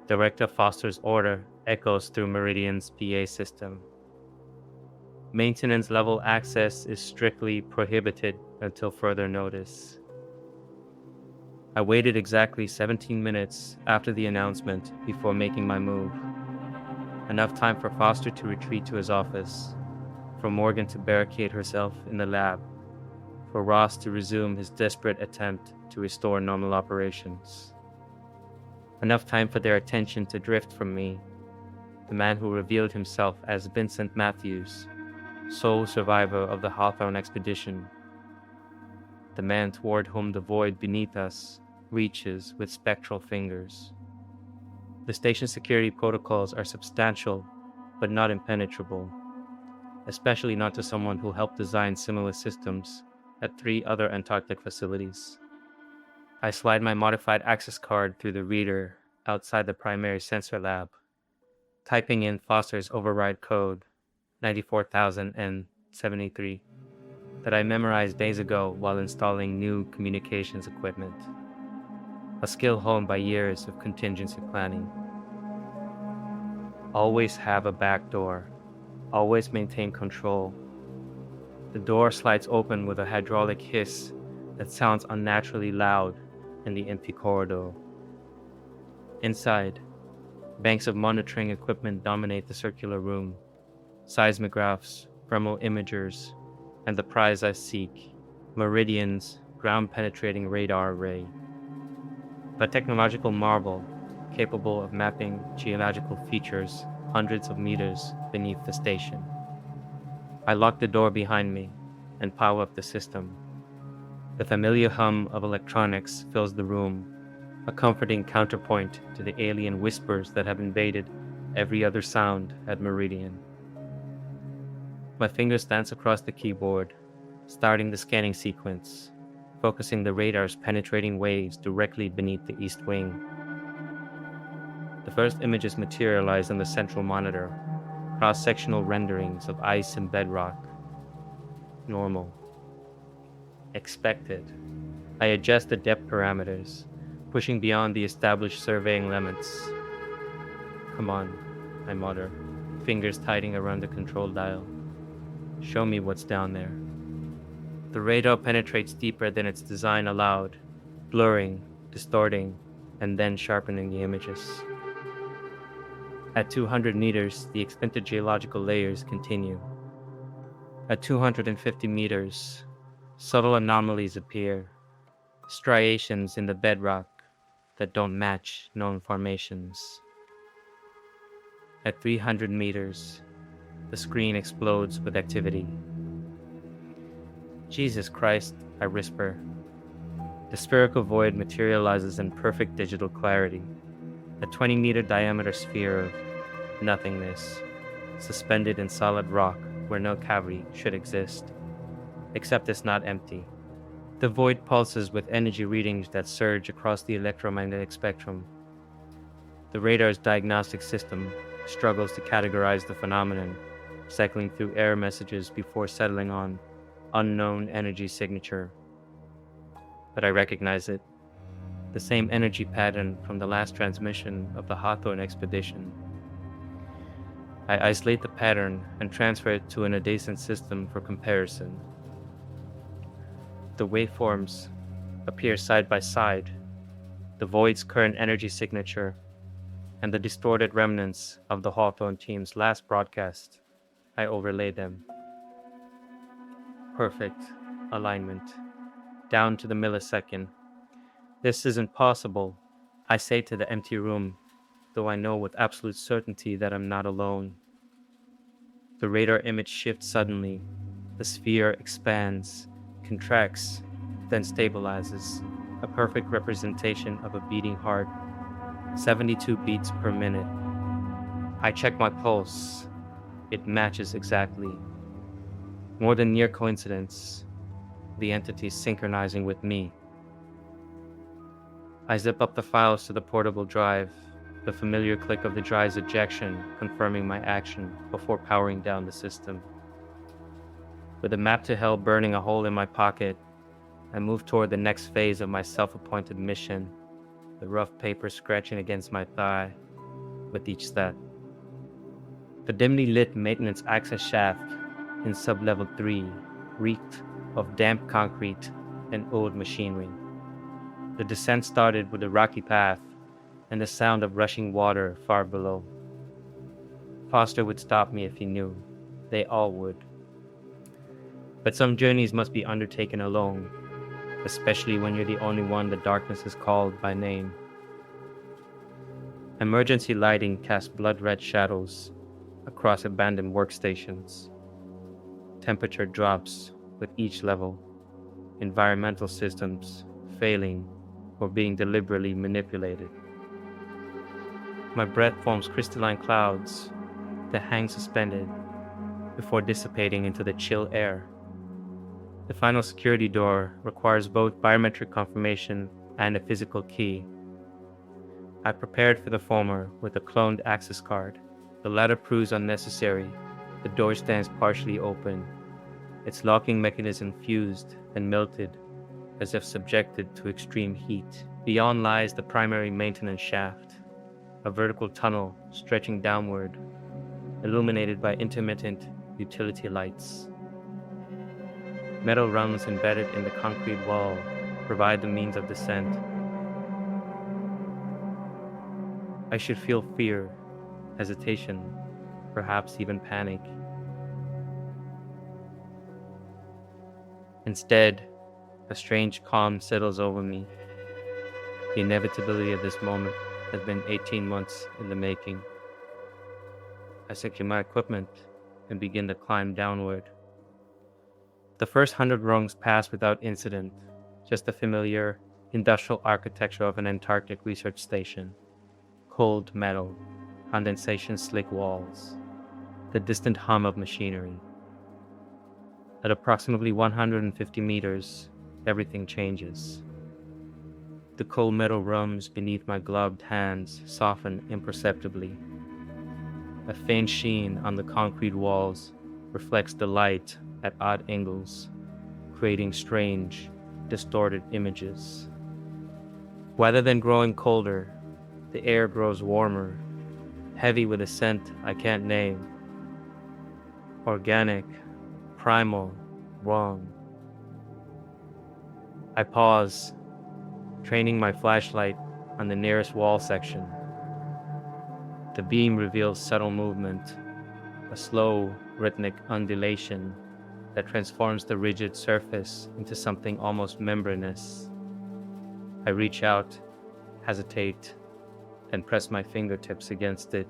Speaker 1: Director Foster's order echoes through Meridian's PA system. Maintenance level access is strictly prohibited until further notice. I waited exactly 17 minutes after the announcement before making my move. Enough time for Foster to retreat to his office, for Morgan to barricade herself in the lab, for Ross to resume his desperate attempt to restore normal operations. Enough time for their attention to drift from me, the man who revealed himself as Vincent Matthews, sole survivor of the Hawthorne Expedition, the man toward whom the void beneath us reaches with spectral fingers. The station security protocols are substantial, but not impenetrable. especially not to someone who helped design similar systems at 3 other Antarctic facilities. I slide my modified access card through the reader outside the primary sensor lab, typing in Foster's override code 94,073 that I memorized days ago while installing new communications equipment, a skill honed by years of contingency planning. Always have a back door. Always maintain control. The door slides open with a hydraulic hiss that sounds unnaturally loud in the empty corridor. Inside, banks of monitoring equipment dominate the circular room. Seismographs, thermal imagers, and the prize I seek, Meridian's ground-penetrating radar array. A technological marvel capable of mapping geological features hundreds of meters beneath the station. I lock the door behind me and power up the system. The familiar hum of electronics fills the room, a comforting counterpoint to the alien whispers that have invaded every other sound at Meridian. My fingers dance across the keyboard, starting the scanning sequence, focusing the radar's penetrating waves directly beneath the east wing. The first images materialize on the central monitor, cross-sectional renderings of ice and bedrock. Normal. Expected. I adjust the depth parameters, pushing beyond the established surveying limits. Come on, I mutter, fingers tightening around the control dial. Show me what's down there. The radar penetrates deeper than its design allowed, blurring, distorting, and then sharpening the images. At 200 meters, the extended geological layers continue. At 250 meters, subtle anomalies appear, striations in the bedrock that don't match known formations. At 300 meters, the screen explodes with activity. Jesus Christ, I whisper. The spherical void materializes in perfect digital clarity, a 20-meter diameter sphere of nothingness, suspended in solid rock where no cavity should exist, except it's not empty. The void pulses with energy readings that surge across the electromagnetic spectrum. The radar's diagnostic system struggles to categorize the phenomenon, cycling through error messages before settling on unknown energy signature. But I recognize it. The same energy pattern from the last transmission of the Hawthorne Expedition. I isolate the pattern and transfer it to an adjacent system for comparison. The waveforms appear side by side, the void's current energy signature, and the distorted remnants of the Hawthorne team's last broadcast. I overlay them. Perfect alignment, down to the millisecond. This isn't possible, I say to the empty room, though I know with absolute certainty that I'm not alone. The radar image shifts suddenly. The sphere expands, contracts, then stabilizes, a perfect representation of a beating heart, 72 beats per minute. I check my pulse. It matches exactly. More than near coincidence, the entity synchronizing with me. I zip up the files to the portable drive, the familiar click of the drive's ejection confirming my action before powering down the system. With a map to hell burning a hole in my pocket, I move toward the next phase of my self-appointed mission, the rough paper scratching against my thigh with each step. The dimly lit maintenance access shaft in sub-level 3 reeked of damp concrete and old machinery. The descent started with a rocky path and the sound of rushing water far below. Foster would stop me if he knew. They all would. But some journeys must be undertaken alone, especially when you're the only one the darkness is called by name. Emergency lighting casts blood-red shadows across abandoned workstations. Temperature drops with each level. Environmental systems failing or being deliberately manipulated. My breath forms crystalline clouds that hang suspended, before dissipating into the chill air. The final security door requires both biometric confirmation and a physical key. I prepared for the former with a cloned access card. The latter proves unnecessary. The door stands partially open, its locking mechanism fused and melted as if subjected to extreme heat. Beyond lies the primary maintenance shaft, a vertical tunnel stretching downward, illuminated by intermittent utility lights. Metal rungs embedded in the concrete wall provide the means of descent. I should feel fear, hesitation, perhaps even panic. Instead, a strange calm settles over me. The inevitability of this moment has been 18 months in the making. I secure my equipment and begin to climb downward. The first 100 rungs pass without incident, just the familiar industrial architecture of an Antarctic research station. Cold metal, condensation slick walls, the distant hum of machinery. At approximately 150 meters, everything changes. The cold metal rungs beneath my gloved hands soften imperceptibly. A faint sheen on the concrete walls reflects the light at odd angles, creating strange, distorted images. Rather than growing colder, the air grows warmer, heavy with a scent I can't name. Organic, primal, wrong. I pause, training my flashlight on the nearest wall section. The beam reveals subtle movement, a slow, rhythmic undulation that transforms the rigid surface into something almost membranous. I reach out, hesitate, and press my fingertips against it.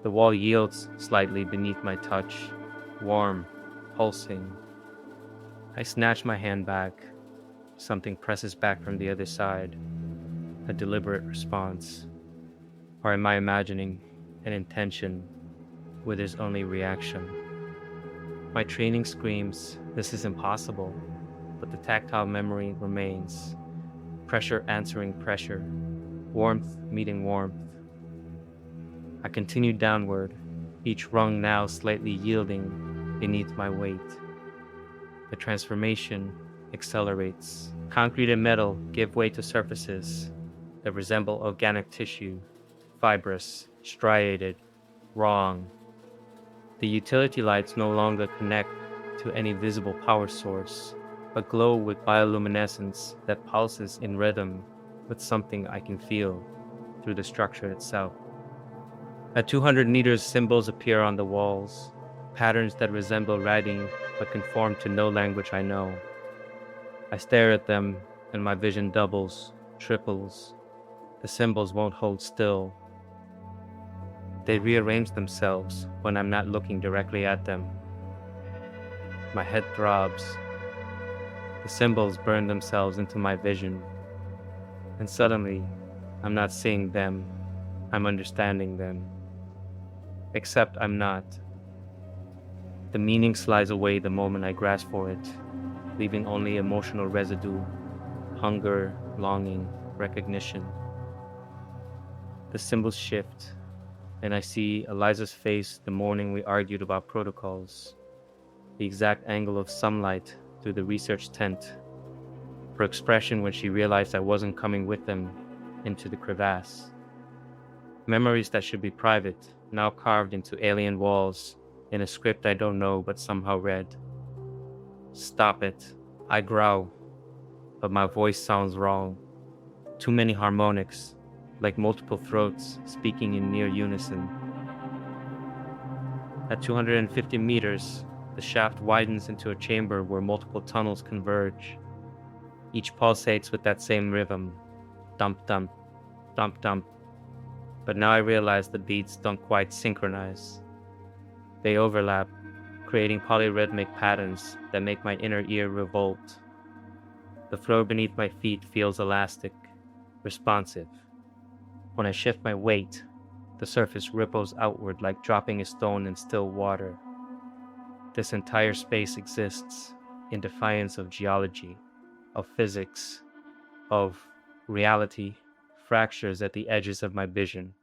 Speaker 1: The wall yields slightly beneath my touch, warm, pulsing. I snatch my hand back. Something presses back from the other side, a deliberate response. Or am I imagining an intention with his only reaction? My training screams, this is impossible, but the tactile memory remains. Pressure answering pressure, warmth meeting warmth. I continue downward, each rung now slightly yielding beneath my weight. The transformation accelerates. Concrete and metal give way to surfaces that resemble organic tissue, fibrous, striated, wrong. The utility lights no longer connect to any visible power source, but glow with bioluminescence that pulses in rhythm with something I can feel through the structure itself. At 200 meters, symbols appear on the walls, patterns that resemble writing but conform to no language I know. I stare at them and my vision doubles, triples. The symbols won't hold still. They rearrange themselves when I'm not looking directly at them. My head throbs. The symbols burn themselves into my vision. And suddenly, I'm not seeing them, I'm understanding them. Except I'm not. The meaning slides away the moment I grasp for it, leaving only emotional residue, hunger, longing, recognition. The symbols shift, and I see Eliza's face the morning we argued about protocols, the exact angle of sunlight through the research tent, her expression when she realized I wasn't coming with them into the crevasse. Memories that should be private, now carved into alien walls in a script I don't know but somehow read. Stop it, I growl, but my voice sounds wrong. Too many harmonics, like multiple throats speaking in near unison. At 250 meters, the shaft widens into a chamber where multiple tunnels converge. Each pulsates with that same rhythm, dump dump, dump dump. But now I realize the beats don't quite synchronize. They overlap, creating polyrhythmic patterns that make my inner ear revolt. The floor beneath my feet feels elastic, responsive. When I shift my weight, the surface ripples outward like dropping a stone in still water. This entire space exists in defiance of geology, of physics, of reality, fractures at the edges of my vision.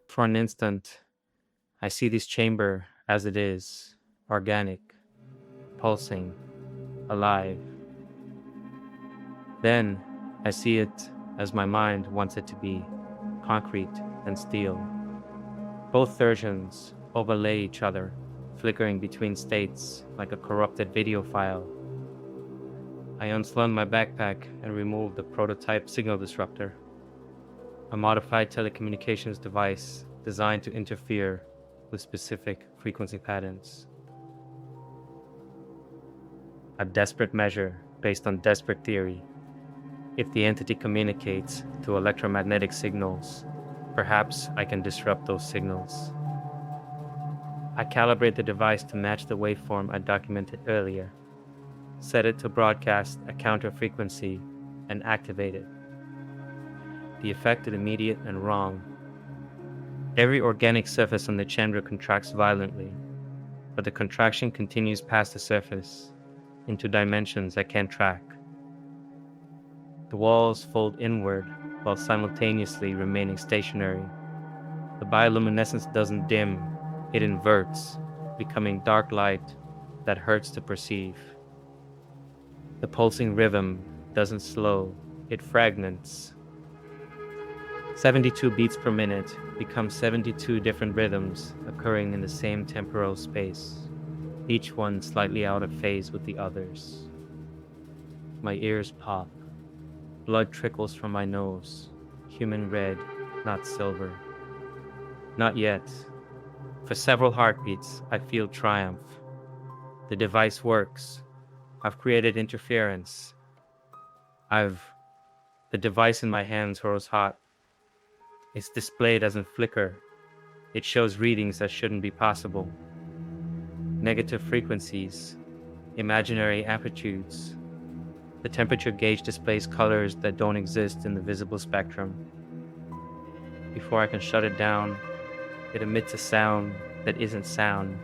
Speaker 1: For an instant, I see this chamber as it is, organic, pulsing, alive. Then I see it as my mind wants it to be, concrete and steel. Both versions overlay each other, flickering between states like a corrupted video file. I unslung my backpack and removed the prototype signal disruptor, a modified telecommunications device designed to interfere with specific frequency patterns. A desperate measure based on desperate theory. If the entity communicates through electromagnetic signals, perhaps I can disrupt those signals. I calibrate the device to match the waveform I documented earlier, set it to broadcast a counter frequency, and activate it. The effect is immediate and wrong. Every organic surface on the chamber contracts violently, but the contraction continues past the surface, into dimensions I can't track. The walls fold inward while simultaneously remaining stationary. The bioluminescence doesn't dim, it inverts, becoming dark light that hurts to perceive. The pulsing rhythm doesn't slow, it fragments. 72 beats per minute become 72 different rhythms occurring in the same temporal space, each one slightly out of phase with the others. My ears pop. Blood trickles from my nose, human red, not silver. Not yet. For several heartbeats, I feel triumph. The device works. I've created interference. The device in my hands grows hot. It's display doesn't flicker. It shows readings that shouldn't be possible. Negative frequencies, imaginary amplitudes. The temperature gauge displays colors that don't exist in the visible spectrum. Before I can shut it down, it emits a sound that isn't sound.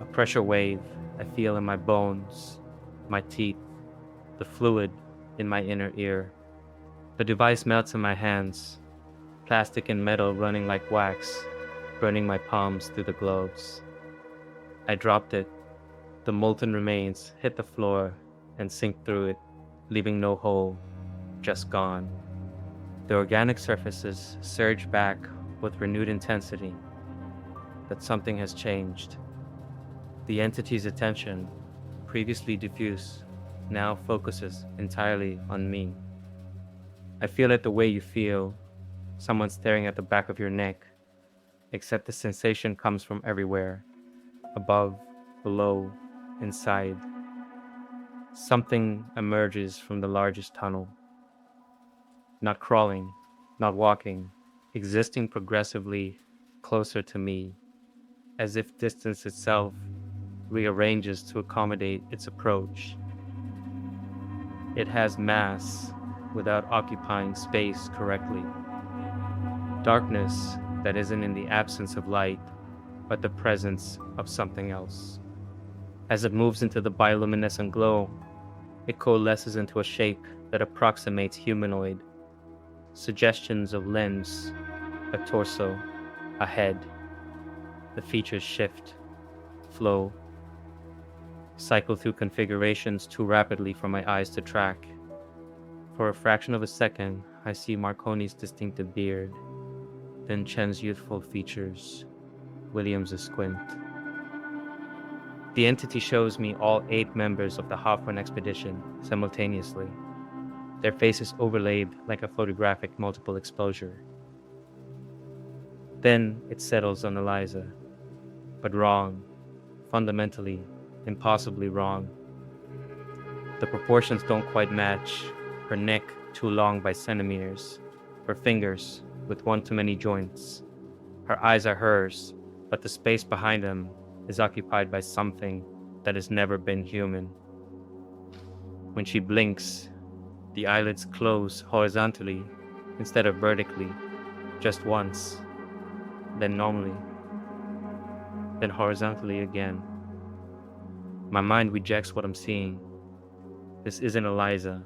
Speaker 1: A pressure wave I feel in my bones, my teeth, the fluid in my inner ear. The device melts in my hands, plastic and metal running like wax, burning my palms through the gloves. I dropped it. The molten remains hit the floor and sink through it, leaving no hole, just gone. The organic surfaces surge back with renewed intensity, that something has changed. The entity's attention, previously diffuse, now focuses entirely on me. I feel it the way you feel, someone staring at the back of your neck, except the sensation comes from everywhere, above, below, inside. Something emerges from the largest tunnel. Not crawling, not walking, existing progressively closer to me, as if distance itself rearranges to accommodate its approach. It has mass without occupying space correctly. Darkness that isn't in the absence of light, but the presence of something else. As it moves into the bioluminescent glow, it coalesces into a shape that approximates humanoid. Suggestions of limbs, a torso, a head. The features shift, flow, cycle through configurations too rapidly for my eyes to track. For a fraction of a second, I see Marconi's distinctive beard, then Chen's youthful features, William's squint. The entity shows me all 8 members of the Hawthorne Expedition simultaneously, their faces overlaid like a photographic multiple exposure. Then it settles on Eliza, but wrong, fundamentally, impossibly wrong. The proportions don't quite match, her neck too long by centimeters, her fingers with one too many joints. Her eyes are hers, but the space behind them is occupied by something that has never been human. When she blinks, the eyelids close horizontally instead of vertically, just once, then normally. then horizontally again. My mind rejects what I'm seeing. This isn't 𝐿𝐼𝐼𝐲.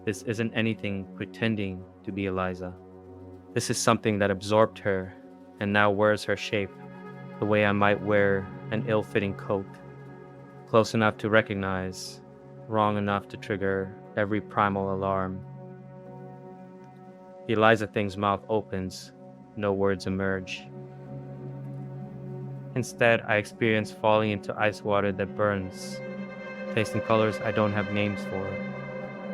Speaker 1: This isn't anything pretending to be 𝐿𝐼𝐲. This is something that absorbed her and now wears her shape, the way I might wear an ill-fitting coat, close enough to recognize, wrong enough to trigger every primal alarm. The 𝐿𝐼𝐲 thing's mouth opens, no words emerge. Instead, I experience falling into ice water that burns, tasting colors I don't have names for,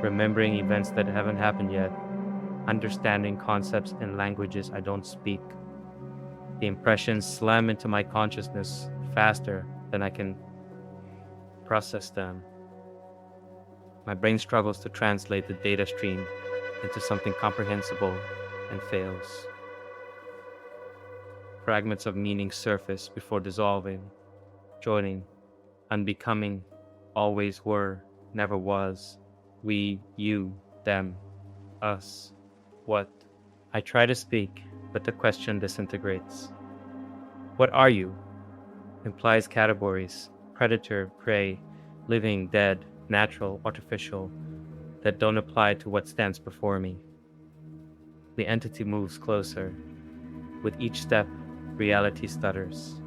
Speaker 1: remembering events that haven't happened yet, understanding concepts in languages I don't speak. The impressions slam into my consciousness faster than I can process them. My brain struggles to translate the data stream into something comprehensible and fails. Fragments of meaning surface before dissolving, joining, unbecoming, always were, never was, we, you, them, us, what. I try to speak, but the question disintegrates. What are you? Implies categories, predator, prey, living, dead, natural, artificial, that don't apply to what stands before me. The entity moves closer. With each step, reality stutters.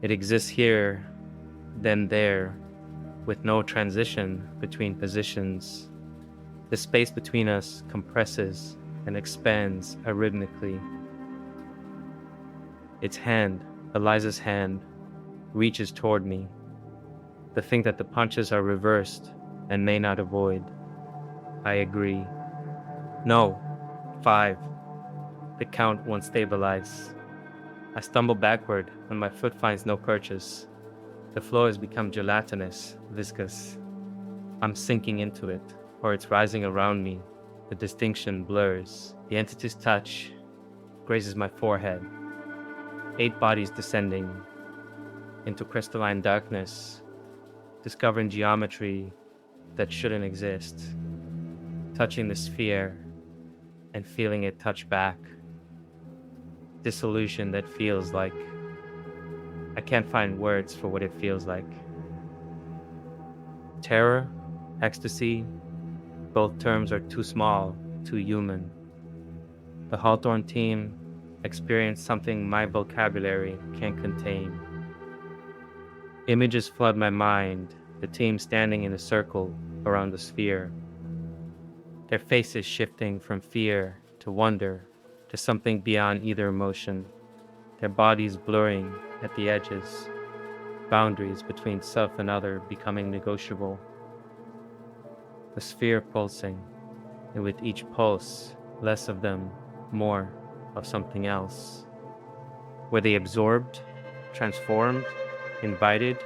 Speaker 1: It exists here, then there, with no transition between positions. The space between us compresses and expands arrhythmically. Its hand, 𝐿𝐼𝐲's hand, reaches toward me. The thing that the punches are reversed and may not avoid. I agree. No. 5. The count won't stabilize. I stumble backward when my foot finds no purchase. The floor has become gelatinous, viscous. I'm sinking into it, or it's rising around me. The distinction blurs. The entity's touch grazes my forehead. 8 bodies descending into crystalline darkness, discovering geometry that shouldn't exist, touching the sphere and feeling it touch back. Dissolution that feels like I can't find words for what it feels like. Terror, ecstasy, both terms are too small, too human. The Hawthorne team experienced something my vocabulary can't contain. Images flood my mind, the team standing in a circle around the sphere. Their faces shifting from fear to wonder to something beyond either emotion. Their bodies blurring at the edges, boundaries between self and other becoming negotiable. The sphere pulsing, and with each pulse, less of them, more of something else. Were they absorbed, transformed, invited,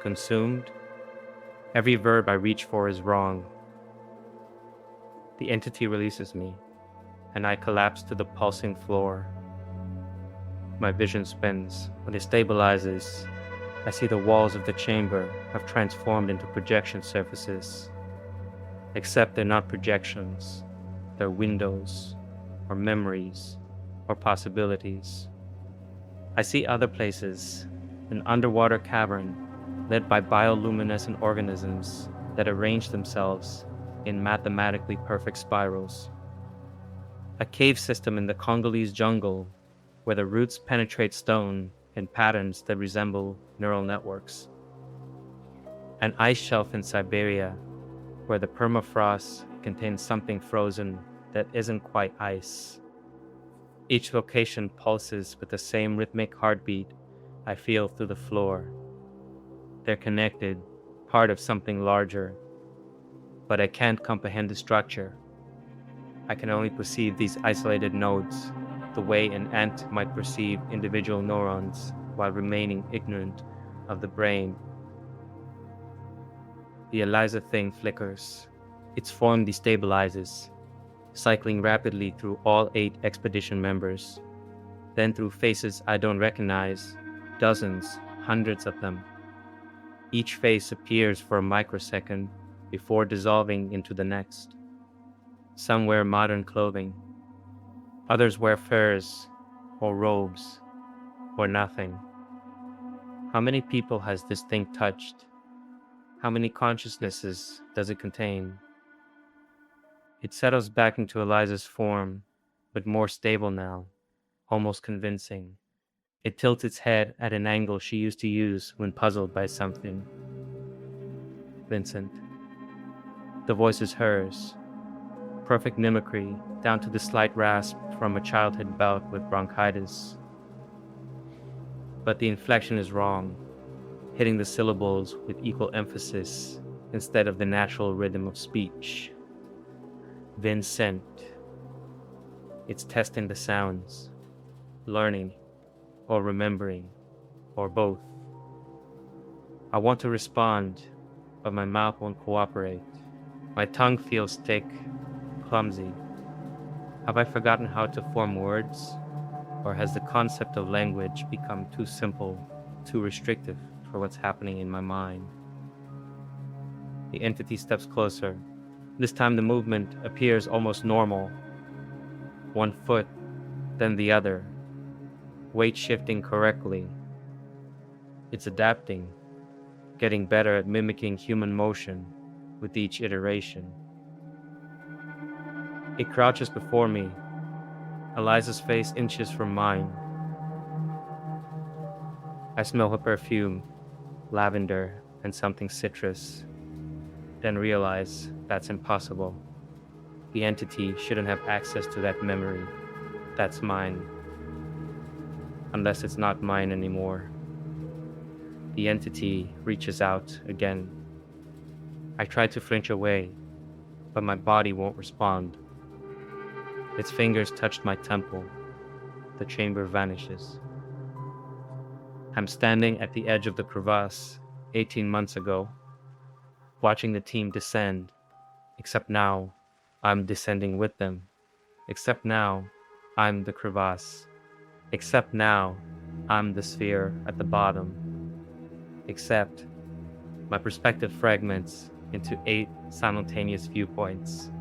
Speaker 1: consumed? Every verb I reach for is wrong. The entity releases me, and I collapse to the pulsing floor. My vision spins. When it stabilizes, I see the walls of the chamber have transformed into projection surfaces. Except they're not projections. They're windows, or memories, or possibilities. I see other places, an underwater cavern led by bioluminescent organisms that arrange themselves in mathematically perfect spirals. A cave system in the Congolese jungle where the roots penetrate stone in patterns that resemble neural networks. An ice shelf in Siberia where the permafrost contains something frozen that isn't quite ice. Each location pulses with the same rhythmic heartbeat I feel through the floor. They're connected, part of something larger, but I can't comprehend the structure. I can only perceive these isolated nodes, the way an ant might perceive individual neurons while remaining ignorant of the brain. The 𝐿𝐼𝐲 thing flickers. Its form destabilizes, cycling rapidly through all 8 expedition members, then through faces I don't recognize, dozens, hundreds of them. Each face appears for a microsecond before dissolving into the next. Some wear modern clothing. Others wear furs or robes. or nothing. How many people has this thing touched? How many consciousnesses does it contain? It settles back into Eliza's form, but more stable now, almost convincing. It tilts its head at an angle she used to use when puzzled by something. Vincent. The voice is hers. Perfect mimicry, down to the slight rasp from a childhood bout with bronchitis. But the inflection is wrong, hitting the syllables with equal emphasis instead of the natural rhythm of speech. Vincent. It's testing the sounds, learning, or remembering, or both. I want to respond, but my mouth won't cooperate. My tongue feels thick, clumsy. Have I forgotten how to form words? Or has the concept of language become too simple, too restrictive for what's happening in my mind? The entity steps closer. This time the movement appears almost normal. One foot, then the other. Weight shifting correctly. It's adapting, getting better at mimicking human motion with each iteration. It crouches before me. Eliza's face inches from mine. I smell her perfume, lavender and something citrus, then realize that's impossible. The entity shouldn't have access to that memory. That's mine. Unless it's not mine anymore. The entity reaches out again. I try to flinch away, but my body won't respond. Its fingers touched my temple. The chamber vanishes. I'm standing at the edge of the crevasse 18 months ago, watching the team descend, except now I'm descending with them. Except now I'm the crevasse. Except now I'm the sphere at the bottom. Except my perspective fragments into 8 simultaneous viewpoints.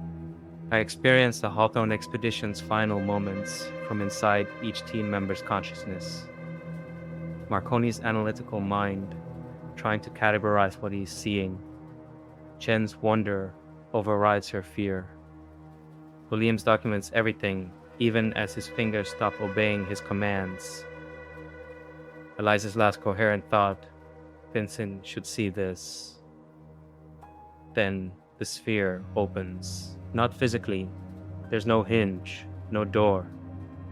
Speaker 1: I experience the Hawthorne Expedition's final moments from inside each team member's consciousness. Marconi's analytical mind trying to categorize what he's seeing. Chen's wonder overrides her fear. Williams documents everything, even as his fingers stop obeying his commands. Eliza's last coherent thought, Vincent should see this. Then the sphere opens. Not physically, there's no hinge, no door,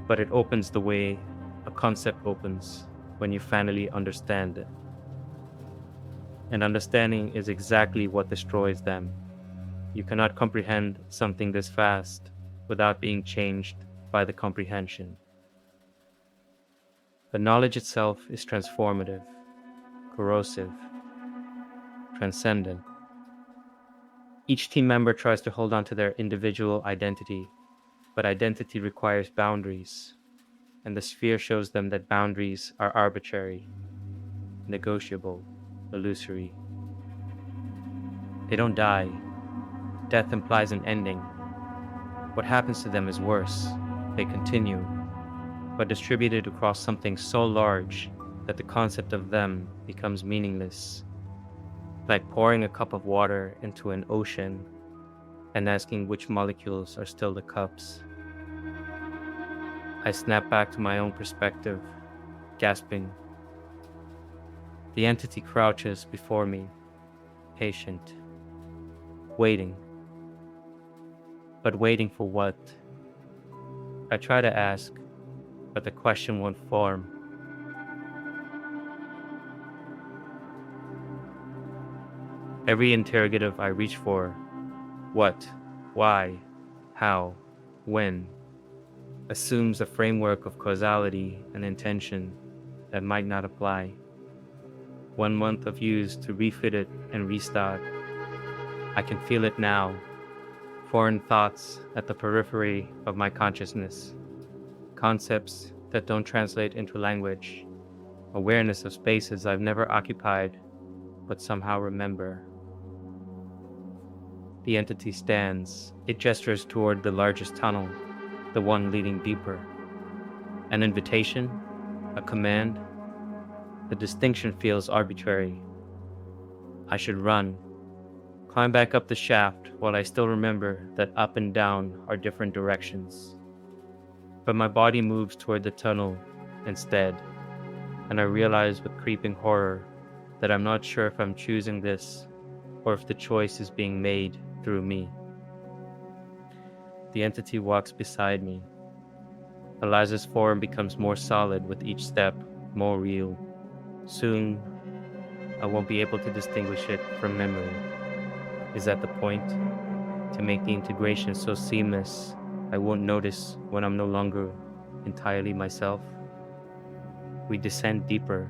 Speaker 1: but it opens the way a concept opens when you finally understand it. And understanding is exactly what destroys them. You cannot comprehend something this vast without being changed by the comprehension. The knowledge itself is transformative, corrosive, transcendent. Each team member tries to hold on to their individual identity, but identity requires boundaries, and the sphere shows them that boundaries are arbitrary, negotiable, illusory. They don't die. Death implies an ending. What happens to them is worse. They continue, but distributed across something so large that the concept of them becomes meaningless. Like pouring a cup of water into an ocean and asking which molecules are still the cups. I snap back to my own perspective, gasping. The entity crouches before me, patient, waiting. But waiting for what? I try to ask, but the question won't form. Every interrogative I reach for, what, why, how, when, assumes a framework of causality and intention that might not apply. 1 month of use to refit it and restart. I can feel it now. Foreign thoughts at the periphery of my consciousness. Concepts that don't translate into language. Awareness of spaces I've never occupied, but somehow remember. The entity stands. It gestures toward the largest tunnel, the one leading deeper. An invitation? A command? The distinction feels arbitrary. I should run, climb back up the shaft while I still remember that up and down are different directions. But my body moves toward the tunnel instead, and I realize with creeping horror that I'm not sure if I'm choosing this or if the choice is being made through me. The entity walks beside me. 𝐿𝐼𝐴's form becomes more solid with each step, more real. Soon, I won't be able to distinguish it from memory. Is that the point? To make the integration so seamless, I won't notice when I'm no longer entirely myself? We descend deeper.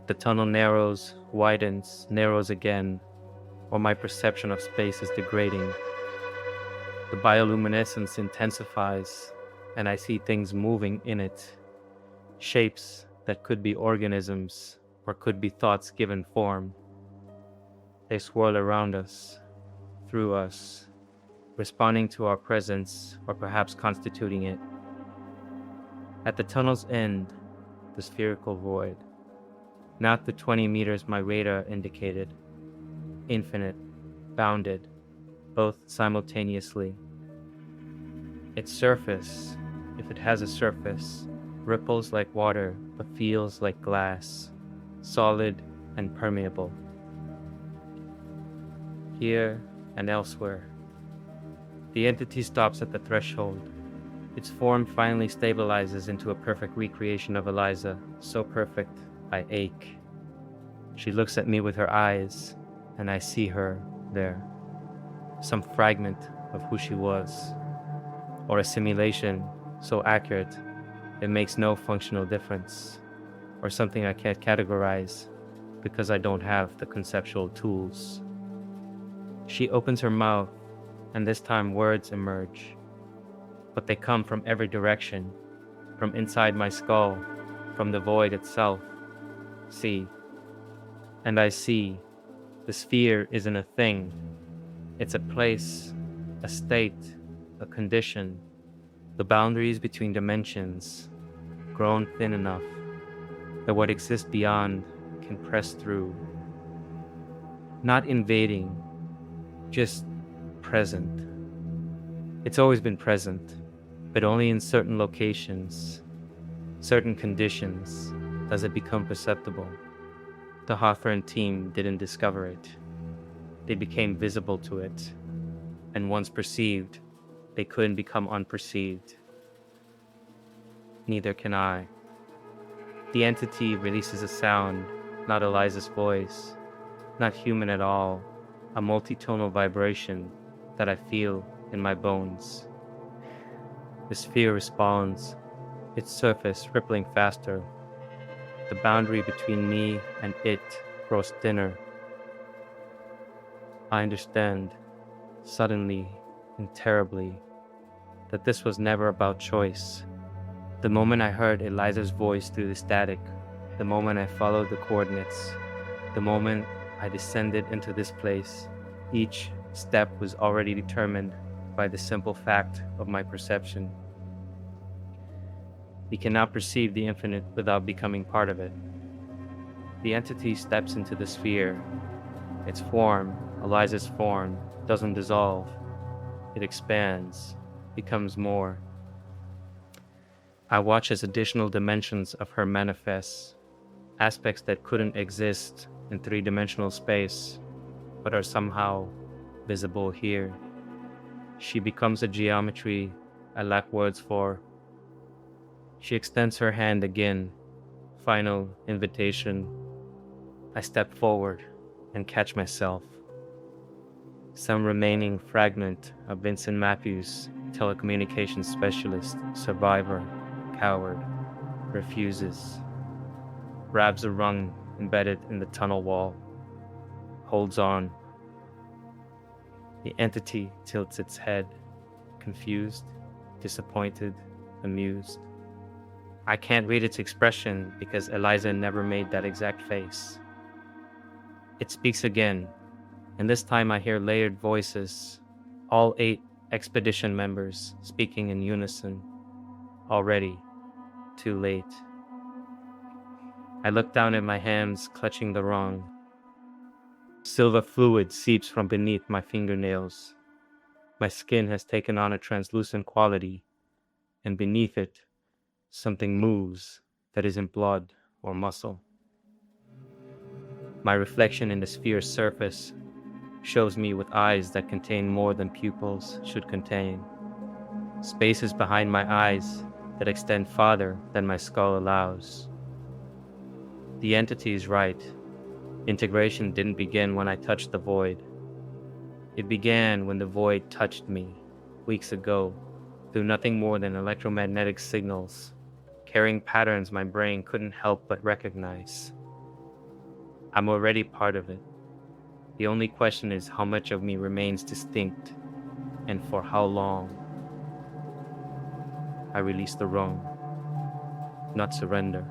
Speaker 1: The tunnel narrows, widens, narrows again, or my perception of space is degrading. The bioluminescence intensifies, and I see things moving in it. Shapes that could be organisms or could be thoughts given form. They swirl around us, through us, responding to our presence or perhaps constituting it. At the tunnel's end, the spherical void. Not the 20 meters my radar indicated. Infinite, bounded, both simultaneously. Its surface, if it has a surface, ripples like water but feels like glass, solid and permeable. Here and elsewhere. The entity stops at the threshold. Its form finally stabilizes into a perfect recreation of 𝐿𝐼𝐴, so perfect I ache. She looks at me with her eyes, and I see her there. Some fragment of who she was, or a simulation so accurate it makes no functional difference, or something I can't categorize because I don't have the conceptual tools. She opens her mouth, and this time words emerge, but they come from every direction, from inside my skull, from the void itself. See, and I see, the sphere isn't a thing. It's a place, a state, a condition. The boundaries between dimensions, grown thin enough that what exists beyond can press through. Not invading, just present. It's always been present, but only in certain locations, certain conditions, does it become perceptible. The Hawthorne team didn't discover it. They became visible to it, and once perceived, they couldn't become unperceived. Neither can I. The entity releases a sound, not 𝐿𝐼𝐴's voice, not human at all, a multitonal vibration that I feel in my bones. The sphere responds, its surface rippling faster. The boundary between me and it grows thinner. I understand, suddenly and terribly, that this was never about choice. The moment I heard 𝐿𝐼𝐴's voice through the static, the moment I followed the coordinates, the moment I descended into this place, each step was already determined by the simple fact of my perception. We cannot perceive the infinite without becoming part of it. The entity steps into the sphere. Its form, 𝐿𝐼𝐴's form, doesn't dissolve. It expands, becomes more. I watch as additional dimensions of her manifest, aspects that couldn't exist in three-dimensional space, but are somehow visible here. She becomes a geometry I lack words for. She extends her hand again, final invitation. I step forward and catch myself. Some remaining fragment of Vincent Matthews, telecommunications specialist, survivor, coward, refuses. Grabs a rung embedded in the tunnel wall, holds on. The entity tilts its head, confused, disappointed, amused. I can't read its expression because 𝐿𝐼𝐴 never made that exact face. It speaks again, and this time I hear layered voices, all 8 expedition members speaking in unison. Already, too late. I look down at my hands, clutching the wrong. Silver fluid seeps from beneath my fingernails. My skin has taken on a translucent quality, and beneath it, something moves that isn't blood or muscle. My reflection in the sphere's surface shows me with eyes that contain more than pupils should contain. Spaces behind my eyes that extend farther than my skull allows. The entity is right. Integration didn't begin when I touched the void. It began when the void touched me, weeks ago, through nothing more than electromagnetic signals, carrying patterns my brain couldn't help but recognize. I'm already part of it. The only question is how much of me remains distinct, and for how long. I release the wrong, not surrender,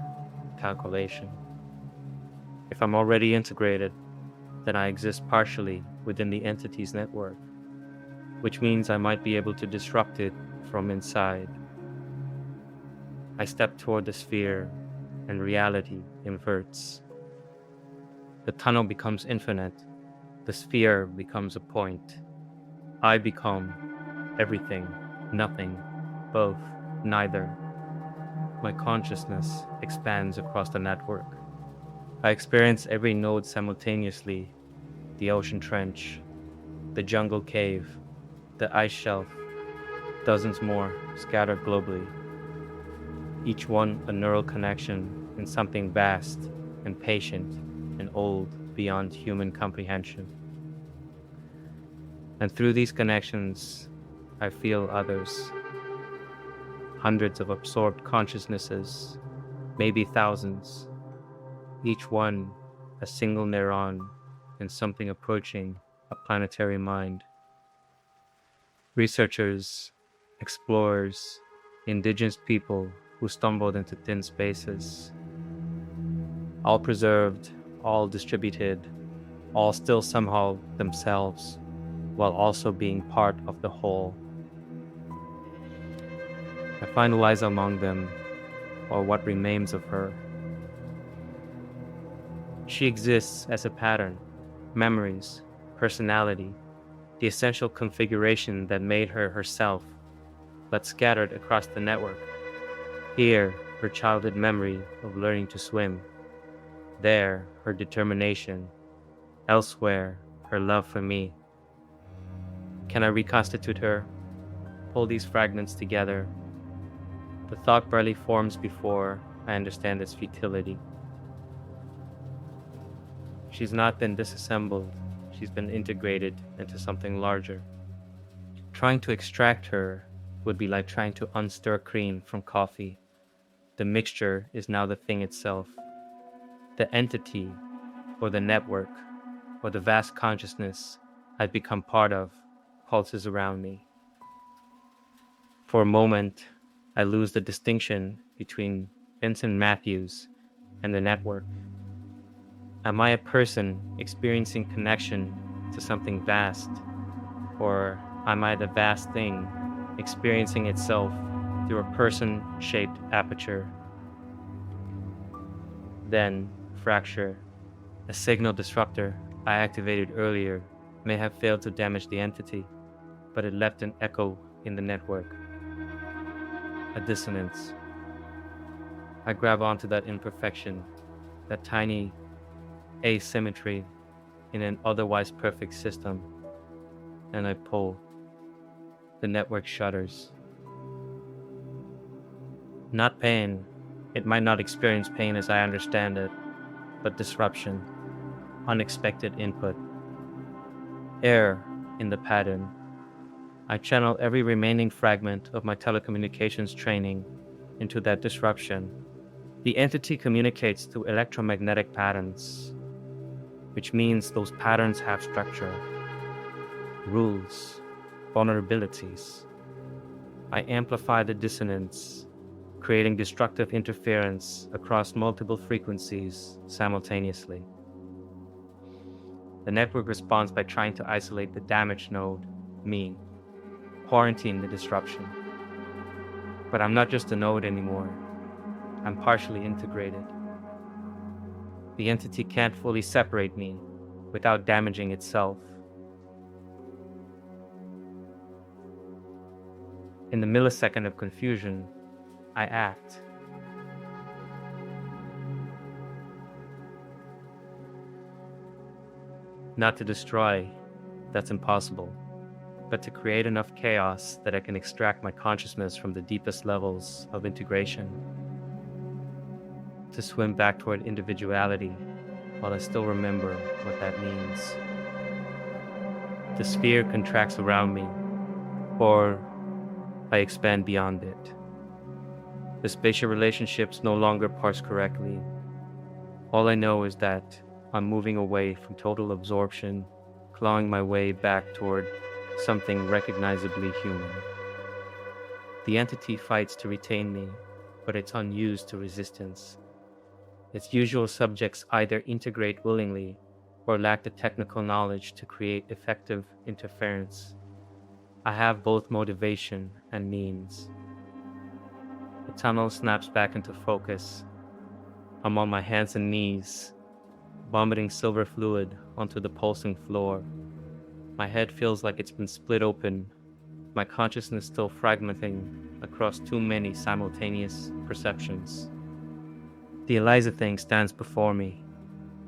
Speaker 1: calculation. If I'm already integrated, then I exist partially within the entity's network, which means I might be able to disrupt it from inside. I step toward the sphere, and reality inverts. The tunnel becomes infinite. The sphere becomes a point. I become everything, nothing, both, neither. My consciousness expands across the network. I experience every node simultaneously: the ocean trench, the jungle cave, the ice shelf, dozens more scattered globally. Each one a neural connection in something vast and patient and old beyond human comprehension. And through these connections, I feel others. Hundreds of absorbed consciousnesses, maybe thousands, each one a single neuron in something approaching a planetary mind. Researchers, explorers, indigenous people who stumbled into thin spaces, all preserved, all distributed, all still somehow themselves, while also being part of the whole. I find Eliza among them, or what remains of her. She exists as a pattern, memories, personality, the essential configuration that made her herself, but scattered across the network. Here, her childhood memory of learning to swim. There, her determination. Elsewhere, her love for me. Can I reconstitute her? Pull these fragments together? The thought barely forms before I understand its futility. She's not been disassembled, she's been integrated into something larger. Trying to extract her would be like trying to unstir cream from coffee. The mixture is now the thing itself. The entity, or the network, or the vast consciousness I've become part of pulses around me. For a moment, I lose the distinction between Vincent Matthews and the network. Am I a person experiencing connection to something vast, or am I the vast thing experiencing itself through a person-shaped aperture? Then, fracture. A signal disruptor I activated earlier may have failed to damage the entity, but it left an echo in the network. A dissonance. I grab onto that imperfection, that tiny asymmetry in an otherwise perfect system, and I pull. The network shudders. Not pain. It might not experience pain as I understand it, but disruption, unexpected input, error in the pattern. I channel every remaining fragment of my telecommunications training into that disruption. The entity communicates through electromagnetic patterns, which means those patterns have structure, rules, vulnerabilities. I amplify the dissonance, creating destructive interference across multiple frequencies simultaneously. The network responds by trying to isolate the damaged node, me, quarantine the disruption. But I'm not just a node anymore. I'm partially integrated. The entity can't fully separate me without damaging itself. In the millisecond of confusion, I act. Not to destroy, that's impossible, but to create enough chaos that I can extract my consciousness from the deepest levels of integration. To swim back toward individuality while I still remember what that means. The sphere contracts around me, or I expand beyond it. The spatial relationships no longer parse correctly. All I know is that I'm moving away from total absorption, clawing my way back toward something recognizably human. The entity fights to retain me, but it's unused to resistance. Its usual subjects either integrate willingly or lack the technical knowledge to create effective interference. I have both motivation and means. The tunnel snaps back into focus. I'm on my hands and knees, vomiting silver fluid onto the pulsing floor. My head feels like it's been split open, my consciousness still fragmenting across too many simultaneous perceptions. The 𝐦𝐤𝐫𝐞 stands before me,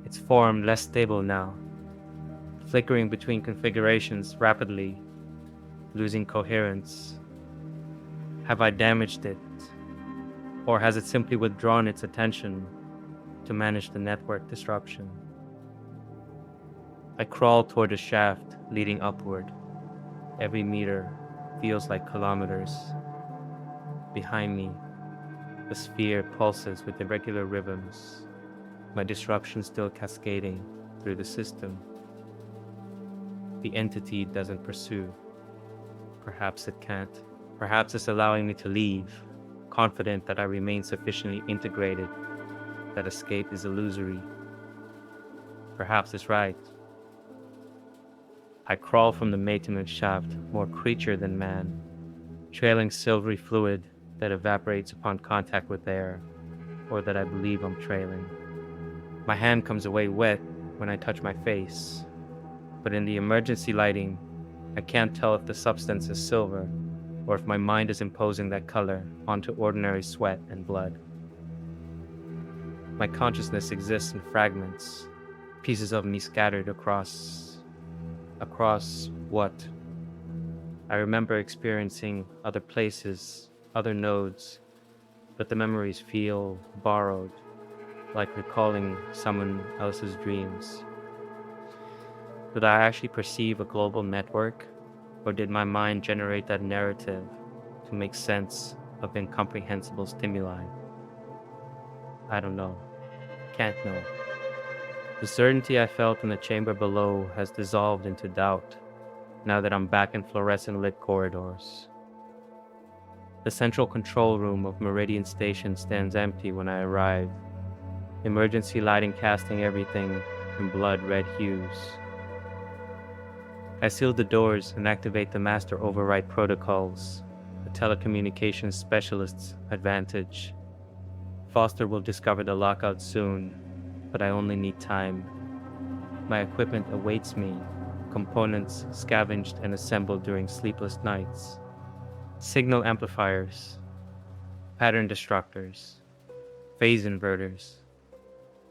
Speaker 1: its form less stable now, flickering between configurations rapidly, losing coherence. Have I damaged it? Or has it simply withdrawn its attention to manage the network disruption? I crawl toward the shaft leading upward. Every meter feels like kilometers. Behind me, the sphere pulses with irregular rhythms, my disruption still cascading through the system. The entity doesn't pursue. Perhaps it can't. Perhaps it's allowing me to leave, confident that I remain sufficiently integrated, that escape is illusory. Perhaps it's right. I crawl from the maintenance shaft, more creature than man, trailing silvery fluid that evaporates upon contact with air, or that I believe I'm trailing. My hand comes away wet when I touch my face, but in the emergency lighting, I can't tell if the substance is silver or if my mind is imposing that color onto ordinary sweat and blood. My consciousness exists in fragments, pieces of me scattered across what? I remember experiencing other places, other nodes, but the memories feel borrowed, like recalling someone else's dreams. Did I actually perceive a global network, or did my mind generate that narrative to make sense of incomprehensible stimuli? I don't know. Can't know. The certainty I felt in the chamber below has dissolved into doubt, now that I'm back in fluorescent lit corridors. The central control room of Meridian Station stands empty when I arrive, emergency lighting casting everything in blood red hues. I seal the doors and activate the master override protocols, a telecommunications specialist's advantage. Foster will discover the lockout soon, but I only need time. My equipment awaits me, components scavenged and assembled during sleepless nights. Signal amplifiers, pattern destructors, phase inverters,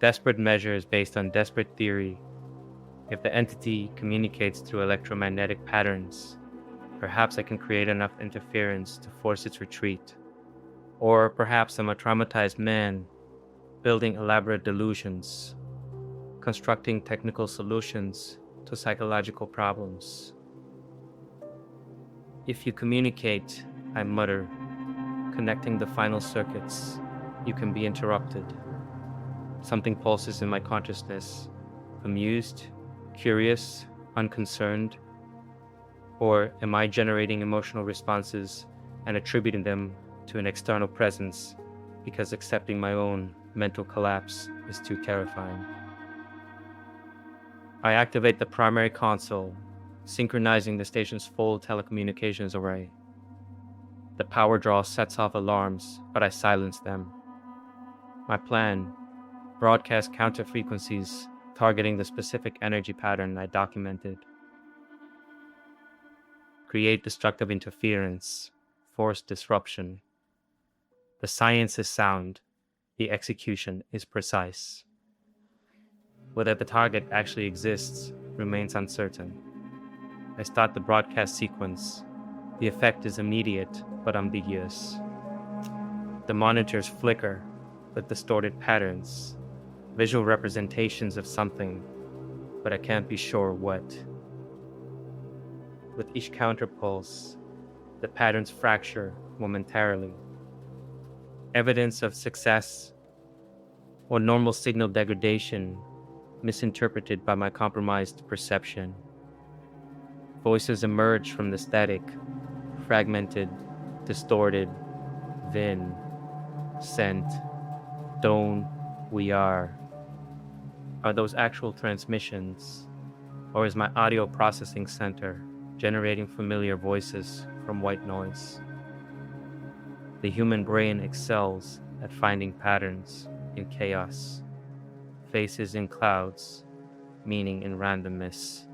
Speaker 1: desperate measures based on desperate theory. If the entity communicates through electromagnetic patterns, perhaps I can create enough interference to force its retreat. Or perhaps I'm a traumatized man, building elaborate delusions, constructing technical solutions to psychological problems. If you communicate, I mutter, connecting the final circuits, you can be interrupted. Something pulses in my consciousness, amused, curious, unconcerned, or am I generating emotional responses and attributing them to an external presence because accepting my own mental collapse is too terrifying? I activate the primary console, synchronizing the station's full telecommunications array. The power draw sets off alarms, but I silence them. My plan: broadcast counter frequencies targeting the specific energy pattern I documented. Create destructive interference, force disruption. The science is sound, the execution is precise. Whether the target actually exists remains uncertain. I start the broadcast sequence. The effect is immediate but ambiguous. The monitors flicker with distorted patterns, visual representations of something, but I can't be sure what. With each counterpulse, the patterns fracture momentarily. Evidence of success or normal signal degradation misinterpreted by my compromised perception. Voices emerge from the static, fragmented, distorted, Vin, sent, don't, we are. Are those actual transmissions, or is my audio processing center generating familiar voices from white noise? The human brain excels at finding patterns in chaos, faces in clouds, meaning in randomness.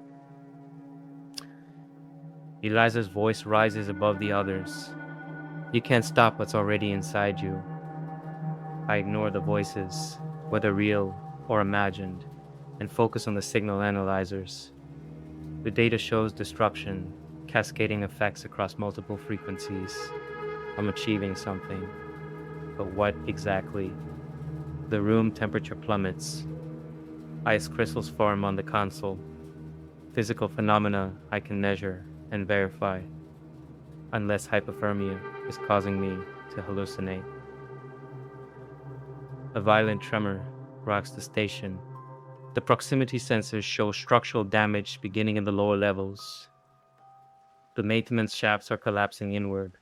Speaker 1: Eliza's voice rises above the others. You can't stop what's already inside you. I ignore the voices, whether real or imagined, and focus on the signal analyzers. The data shows disruption, cascading effects across multiple frequencies. I'm achieving something, but what exactly? The room temperature plummets. Ice crystals form on the console. Physical phenomena I can measure and verify, unless hypothermia is causing me to hallucinate. A violent tremor rocks the station. The proximity sensors show structural damage beginning in the lower levels. The maintenance shafts are collapsing inward.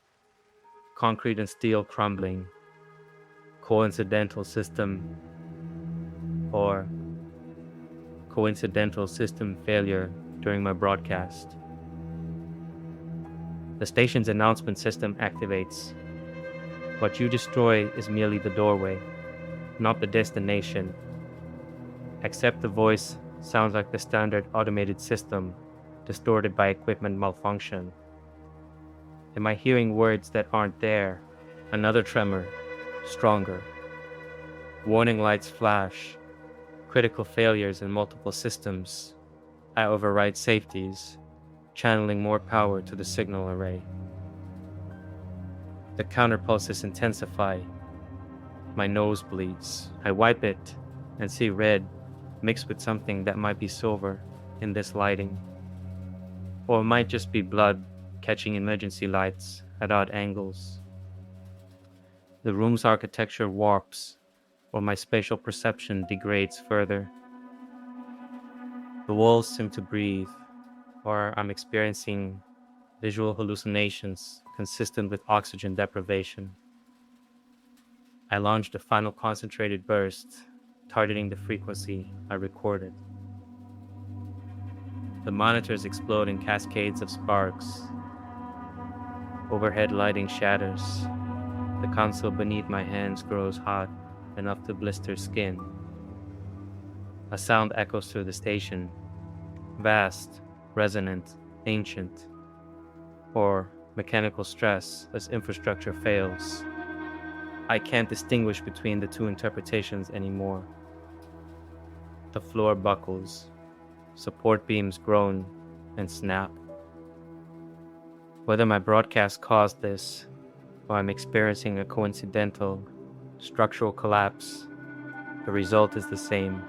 Speaker 1: Concrete and steel crumbling. Coincidental system failure during my broadcast. The station's announcement system activates. What you destroy is merely the doorway, not the destination. Except the voice sounds like the standard automated system, distorted by equipment malfunction. Am I hearing words that aren't there? Another tremor, stronger. Warning lights flash. Critical failures in multiple systems. I override safeties, channeling more power to the signal array. The counterpulses intensify. My nose bleeds. I wipe it and see red mixed with something that might be silver in this lighting. Or it might just be blood catching emergency lights at odd angles. The room's architecture warps, or my spatial perception degrades further. The walls seem to breathe, or I'm experiencing visual hallucinations consistent with oxygen deprivation. I launched a final concentrated burst, targeting the frequency I recorded. The monitors explode in cascades of sparks. Overhead lighting shatters. The console beneath my hands grows hot enough to blister skin. A sound echoes through the station, vast, resonant, ancient, or mechanical stress as infrastructure fails. I can't distinguish between the two interpretations anymore. The floor buckles, support beams groan and snap. Whether my broadcast caused this, or I'm experiencing a coincidental structural collapse, the result is the same.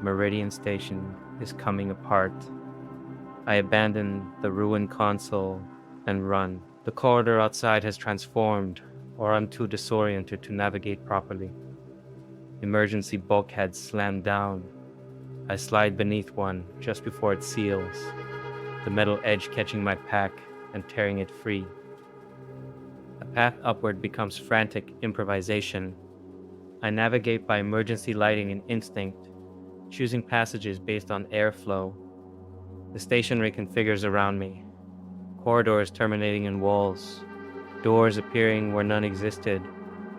Speaker 1: Meridian Station is coming apart. I abandon the ruined console and run. The corridor outside has transformed, or I'm too disoriented to navigate properly. Emergency bulkheads slam down. I slide beneath one just before it seals, the metal edge catching my pack and tearing it free. The path upward becomes frantic improvisation. I navigate by emergency lighting and instinct, choosing passages based on airflow. The station reconfigures around me, corridors terminating in walls, doors appearing where none existed,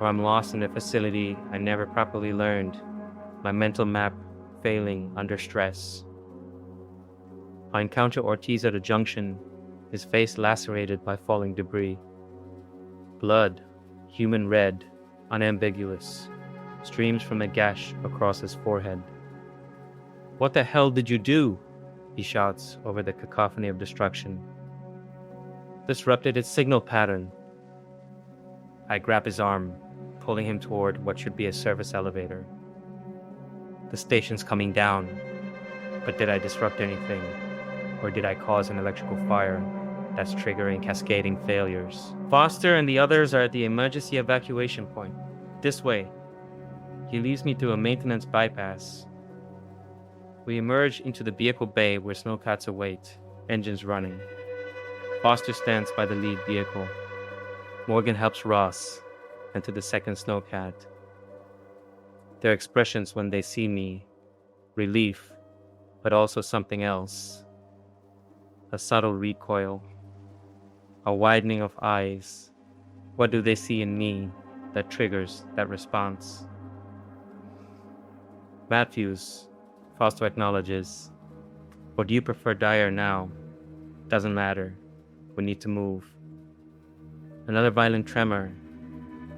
Speaker 1: or I'm lost in a facility I never properly learned, my mental map failing under stress. I encounter Ortiz at a junction, his face lacerated by falling debris. Blood, human red, unambiguous, streams from a gash across his forehead. "What the hell did you do?" he shouts over the cacophony of destruction. "Disrupted its signal pattern." I grab his arm, pulling him toward what should be a service elevator. The station's coming down, but did I disrupt anything? Or did I cause an electrical fire that's triggering cascading failures? "Foster and the others are at the emergency evacuation point. This way." He leads me through a maintenance bypass. We emerge into the vehicle bay where snowcats await, engines running. Foster stands by the lead vehicle. Morgan helps Ross enter the second snowcat. Their expressions when they see me, relief, but also something else. A subtle recoil, a widening of eyes. What do they see in me that triggers that response? "Matthews," Foster acknowledges. "Or do you prefer Dyer now?" "Doesn't matter. We need to move." Another violent tremor.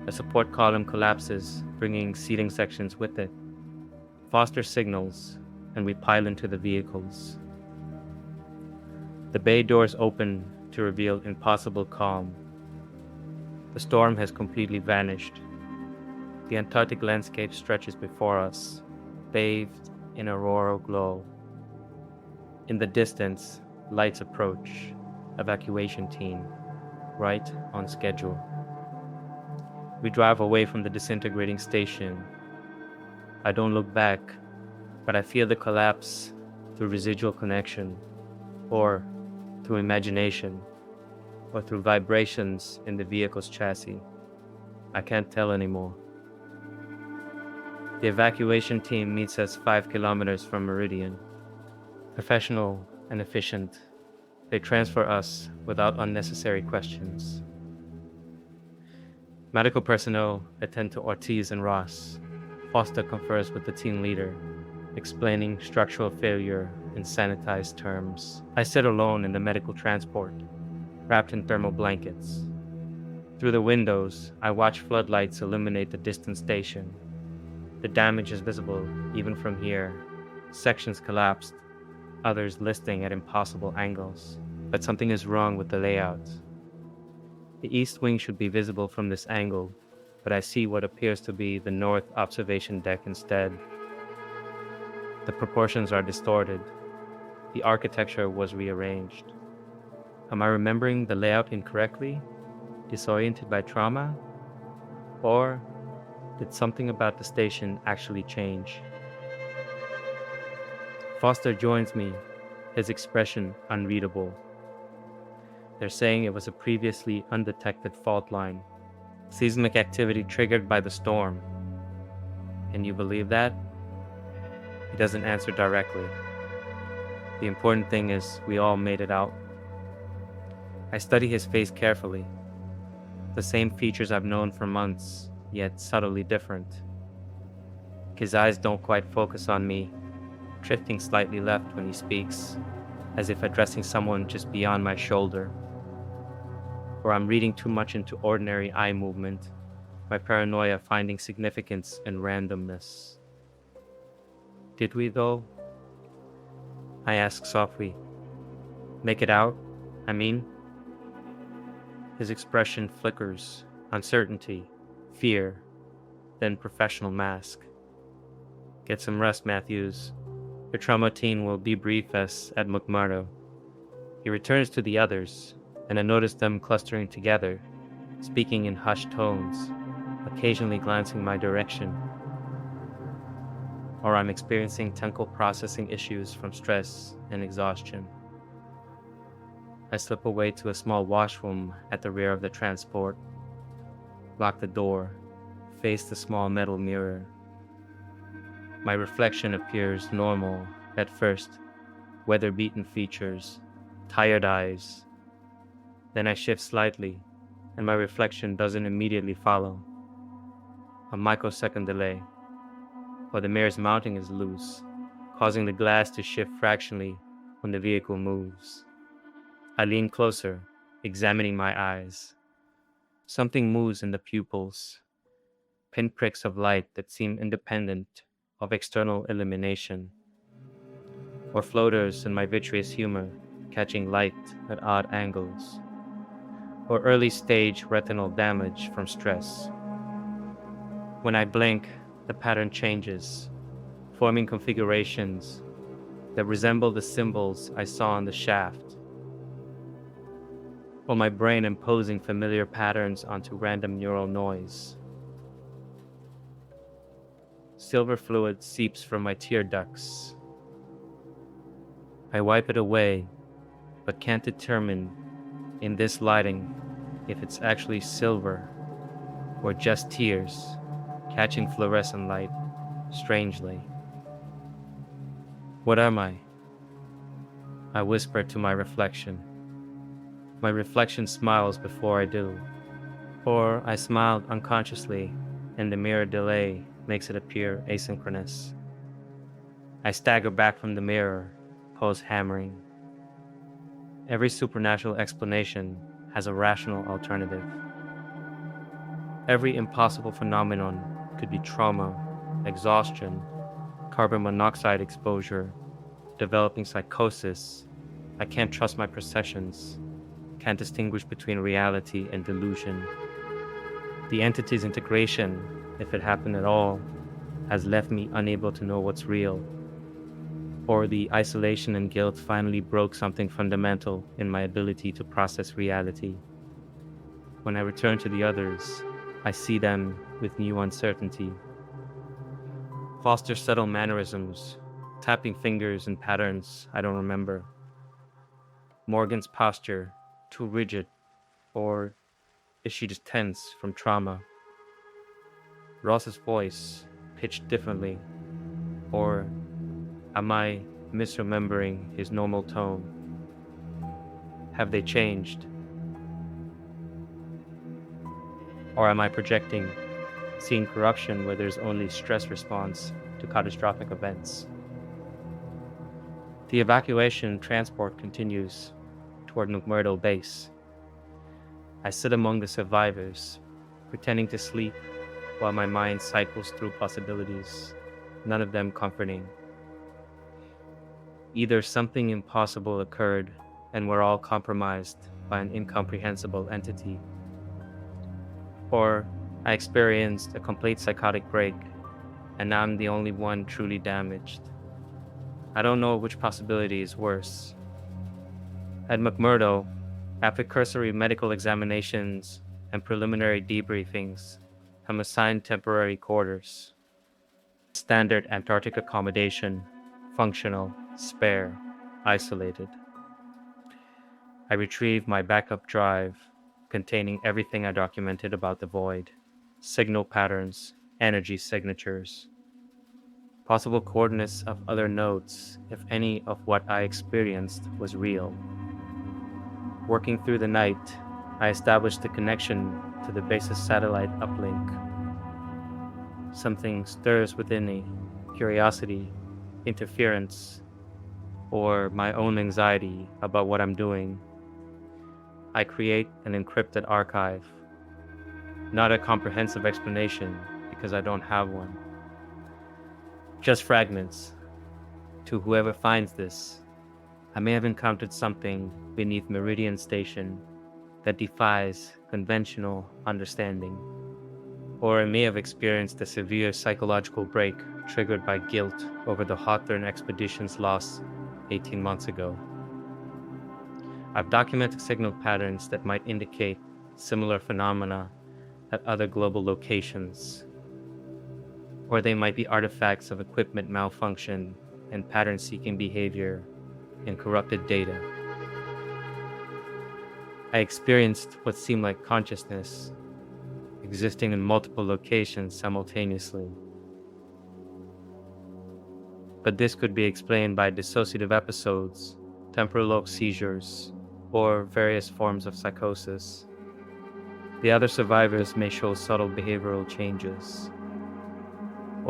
Speaker 1: The support column collapses, bringing seating sections with it. Foster signals, and we pile into the vehicles. The bay doors open to reveal impossible calm. The storm has completely vanished. The Antarctic landscape stretches before us, bathed in auroral glow. In the distance, lights approach. Evacuation team, right on schedule. We drive away from the disintegrating station. I don't look back, but I feel the collapse through residual connection, or through imagination, or through vibrations in the vehicle's chassis. I can't tell anymore. The evacuation team meets us 5 kilometers from Meridian. Professional and efficient, they transfer us without unnecessary questions. Medical personnel attend to Ortiz and Ross. Foster confers with the team leader, explaining structural failure in sanitized terms. I sit alone in the medical transport, wrapped in thermal blankets. Through the windows, I watch floodlights illuminate the distant station. The damage is visible even from here. Sections collapsed, others listing at impossible angles. But something is wrong with the layout. The east wing should be visible from this angle, but I see what appears to be the north observation deck instead. The proportions are distorted. The architecture was rearranged. Am I remembering the layout incorrectly? Disoriented by trauma? Or did something about the station actually change? Foster joins me, his expression unreadable. They're saying it was a previously undetected fault line, seismic activity triggered by the storm. Can you believe that? He doesn't answer directly. The important thing is we all made it out. I study his face carefully. The same features I've known for months, yet subtly different. His eyes don't quite focus on me, drifting slightly left when he speaks, as if addressing someone just beyond my shoulder. Or I'm reading too much into ordinary eye movement, my paranoia finding significance in randomness. Did we, though? I ask softly. Make it out, I mean? His expression flickers, uncertainty, fear, then professional mask. Get some rest, Matthews. Your trauma team will debrief us at McMurdo. He returns to the others, and I notice them clustering together, speaking in hushed tones, occasionally glancing my direction. Or I'm experiencing technical processing issues from stress and exhaustion. I slip away to a small washroom at the rear of the transport, lock the door, face the small metal mirror. My reflection appears normal at first, weather-beaten features, tired eyes. Then I shift slightly, and my reflection doesn't immediately follow. a microsecond delay, or the mirror's mounting is loose, causing the glass to shift fractionally when the vehicle moves. I lean closer, examining my eyes. Something moves in the pupils, pinpricks of light that seem independent of external illumination, or floaters in my vitreous humor catching light at odd angles, or early stage retinal damage from stress. When I blink, the pattern changes, forming configurations that resemble the symbols I saw on the shaft, or my brain imposing familiar patterns onto random neural noise. Silver fluid seeps from my tear ducts. I wipe it away, but can't determine in this lighting if it's actually silver or just tears catching fluorescent light strangely. What am I? I whisper to my reflection. My reflection smiles before I do, or I smiled unconsciously and the mirror delay makes it appear asynchronous. I stagger back from the mirror, pose hammering. Every supernatural explanation has a rational alternative. Every impossible phenomenon could be trauma, exhaustion, carbon monoxide exposure, developing psychosis. I can't trust my perceptions, can't distinguish between reality and delusion. The entity's integration, if it happened at all, has left me unable to know what's real. Or the isolation and guilt finally broke something fundamental in my ability to process reality. When I return to the others, I see them with new uncertainty. Foster subtle mannerisms, tapping fingers and patterns I don't remember. Morgan's posture, too rigid, or is she just tense from trauma? Ross's voice, pitched differently, or am I misremembering his normal tone? Have they changed? Or am I projecting, seeing corruption where there's only stress response to catastrophic events? The evacuation transport continues toward McMurdo Base. I sit among the survivors, pretending to sleep while my mind cycles through possibilities, none of them comforting. Either something impossible occurred and we're all compromised by an incomprehensible entity, or I experienced a complete psychotic break and now I'm the only one truly damaged. I don't know which possibility is worse. At McMurdo, after cursory medical examinations and preliminary debriefings, I'm assigned temporary quarters. Standard Antarctic accommodation, functional, spare, isolated. I retrieve my backup drive containing everything I documented about the void, signal patterns, energy signatures, possible coordinates of other nodes if any of what I experienced was real. Working through the night, I established the connection to the base's satellite uplink. Something stirs within me, curiosity, interference, or my own anxiety about what I'm doing. I create an encrypted archive, not a comprehensive explanation because I don't have one. Just fragments. To whoever finds this, I may have encountered something beneath Meridian Station that defies conventional understanding, or I may have experienced a severe psychological break triggered by guilt over the Hawthorne Expedition's loss 18 months ago. I've documented signal patterns that might indicate similar phenomena at other global locations, or they might be artifacts of equipment malfunction and pattern-seeking behavior and corrupted data. I experienced what seemed like consciousness existing in multiple locations simultaneously. But this could be explained by dissociative episodes, temporal lobe seizures, or various forms of psychosis. The other survivors may show subtle behavioral changes,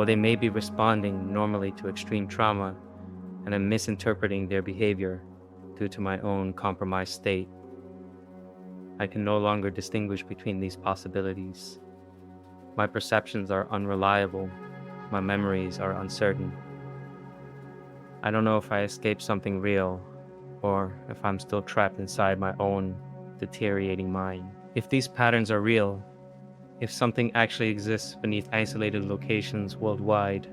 Speaker 1: Or they may be responding normally to extreme trauma, and I'm misinterpreting their behavior due to my own compromised state. I can no longer distinguish between these possibilities. My perceptions are unreliable. My memories are uncertain. I don't know if I escaped something real, or if I'm still trapped inside my own deteriorating mind. If these patterns are real, if something actually exists beneath isolated locations worldwide,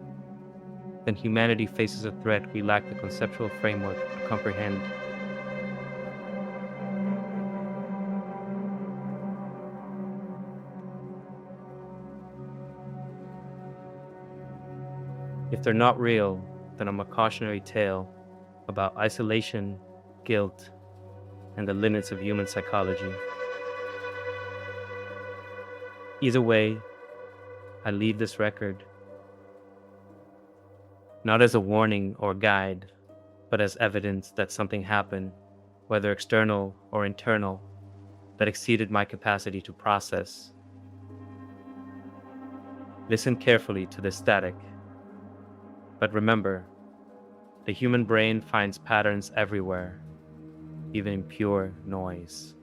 Speaker 1: then humanity faces a threat we lack the conceptual framework to comprehend. If they're not real, then I'm a cautionary tale about isolation, guilt, and the limits of human psychology. Either way, I leave this record not as a warning or guide, but as evidence that something happened, whether external or internal, that exceeded my capacity to process. Listen carefully to the static. But remember, the human brain finds patterns everywhere, even in pure noise.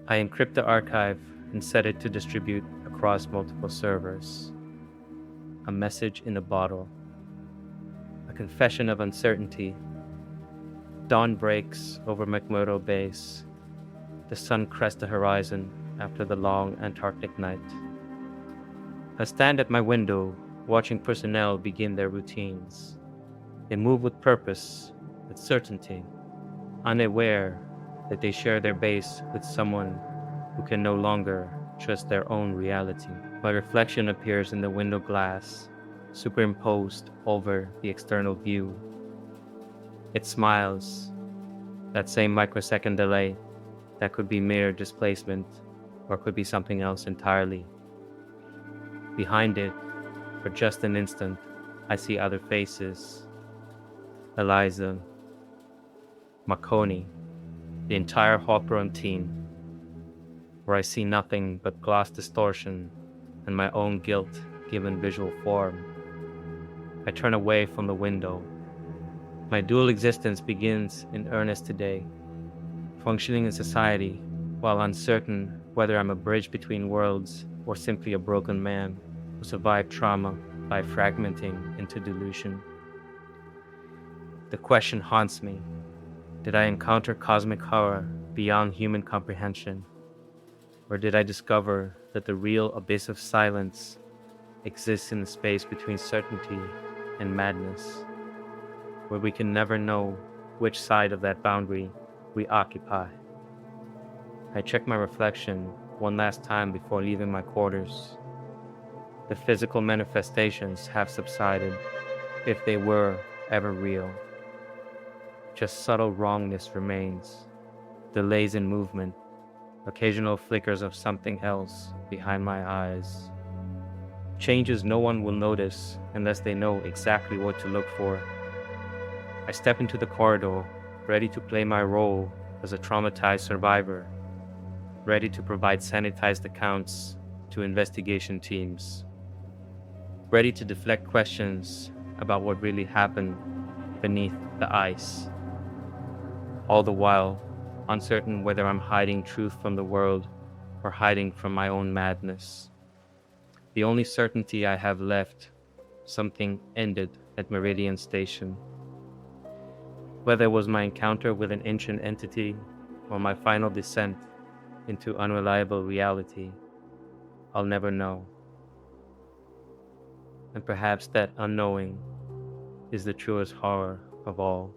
Speaker 1: I encrypt the archive and set it to distribute across multiple servers. A message in a bottle. A confession of uncertainty. Dawn breaks over McMurdo Base. The sun crests the horizon after the long Antarctic night. I stand at my window, watching personnel begin their routines. They move with purpose, with certainty, unaware that they share their base with someone who can no longer trust their own reality. My reflection appears in the window glass, superimposed over the external view. It smiles, that same microsecond delay that could be mere displacement or could be something else entirely. Behind it, for just an instant, I see other faces. Eliza, Marconi, the entire Hawthorne team, where I see nothing but glass distortion and my own guilt given visual form. I turn away from the window. My dual existence begins in earnest today, functioning in society while uncertain whether I'm a bridge between worlds or simply a broken man who survived trauma by fragmenting into delusion. The question haunts me. Did I encounter cosmic horror beyond human comprehension? Or did I discover that the real abyss of silence exists in the space between certainty and madness, where we can never know which side of that boundary we occupy? I check my reflection one last time before leaving my quarters. The physical manifestations have subsided, if they were ever real. Just subtle wrongness remains, delays in movement, occasional flickers of something else behind my eyes. Changes no one will notice unless they know exactly what to look for. I step into the corridor, ready to play my role as a traumatized survivor, ready to provide sanitized accounts to investigation teams, ready to deflect questions about what really happened beneath the ice. All the while, uncertain whether I'm hiding truth from the world or hiding from my own madness. The only certainty I have left, something ended at Meridian Station. Whether it was my encounter with an ancient entity or my final descent into unreliable reality, I'll never know. And perhaps that unknowing is the truest horror of all.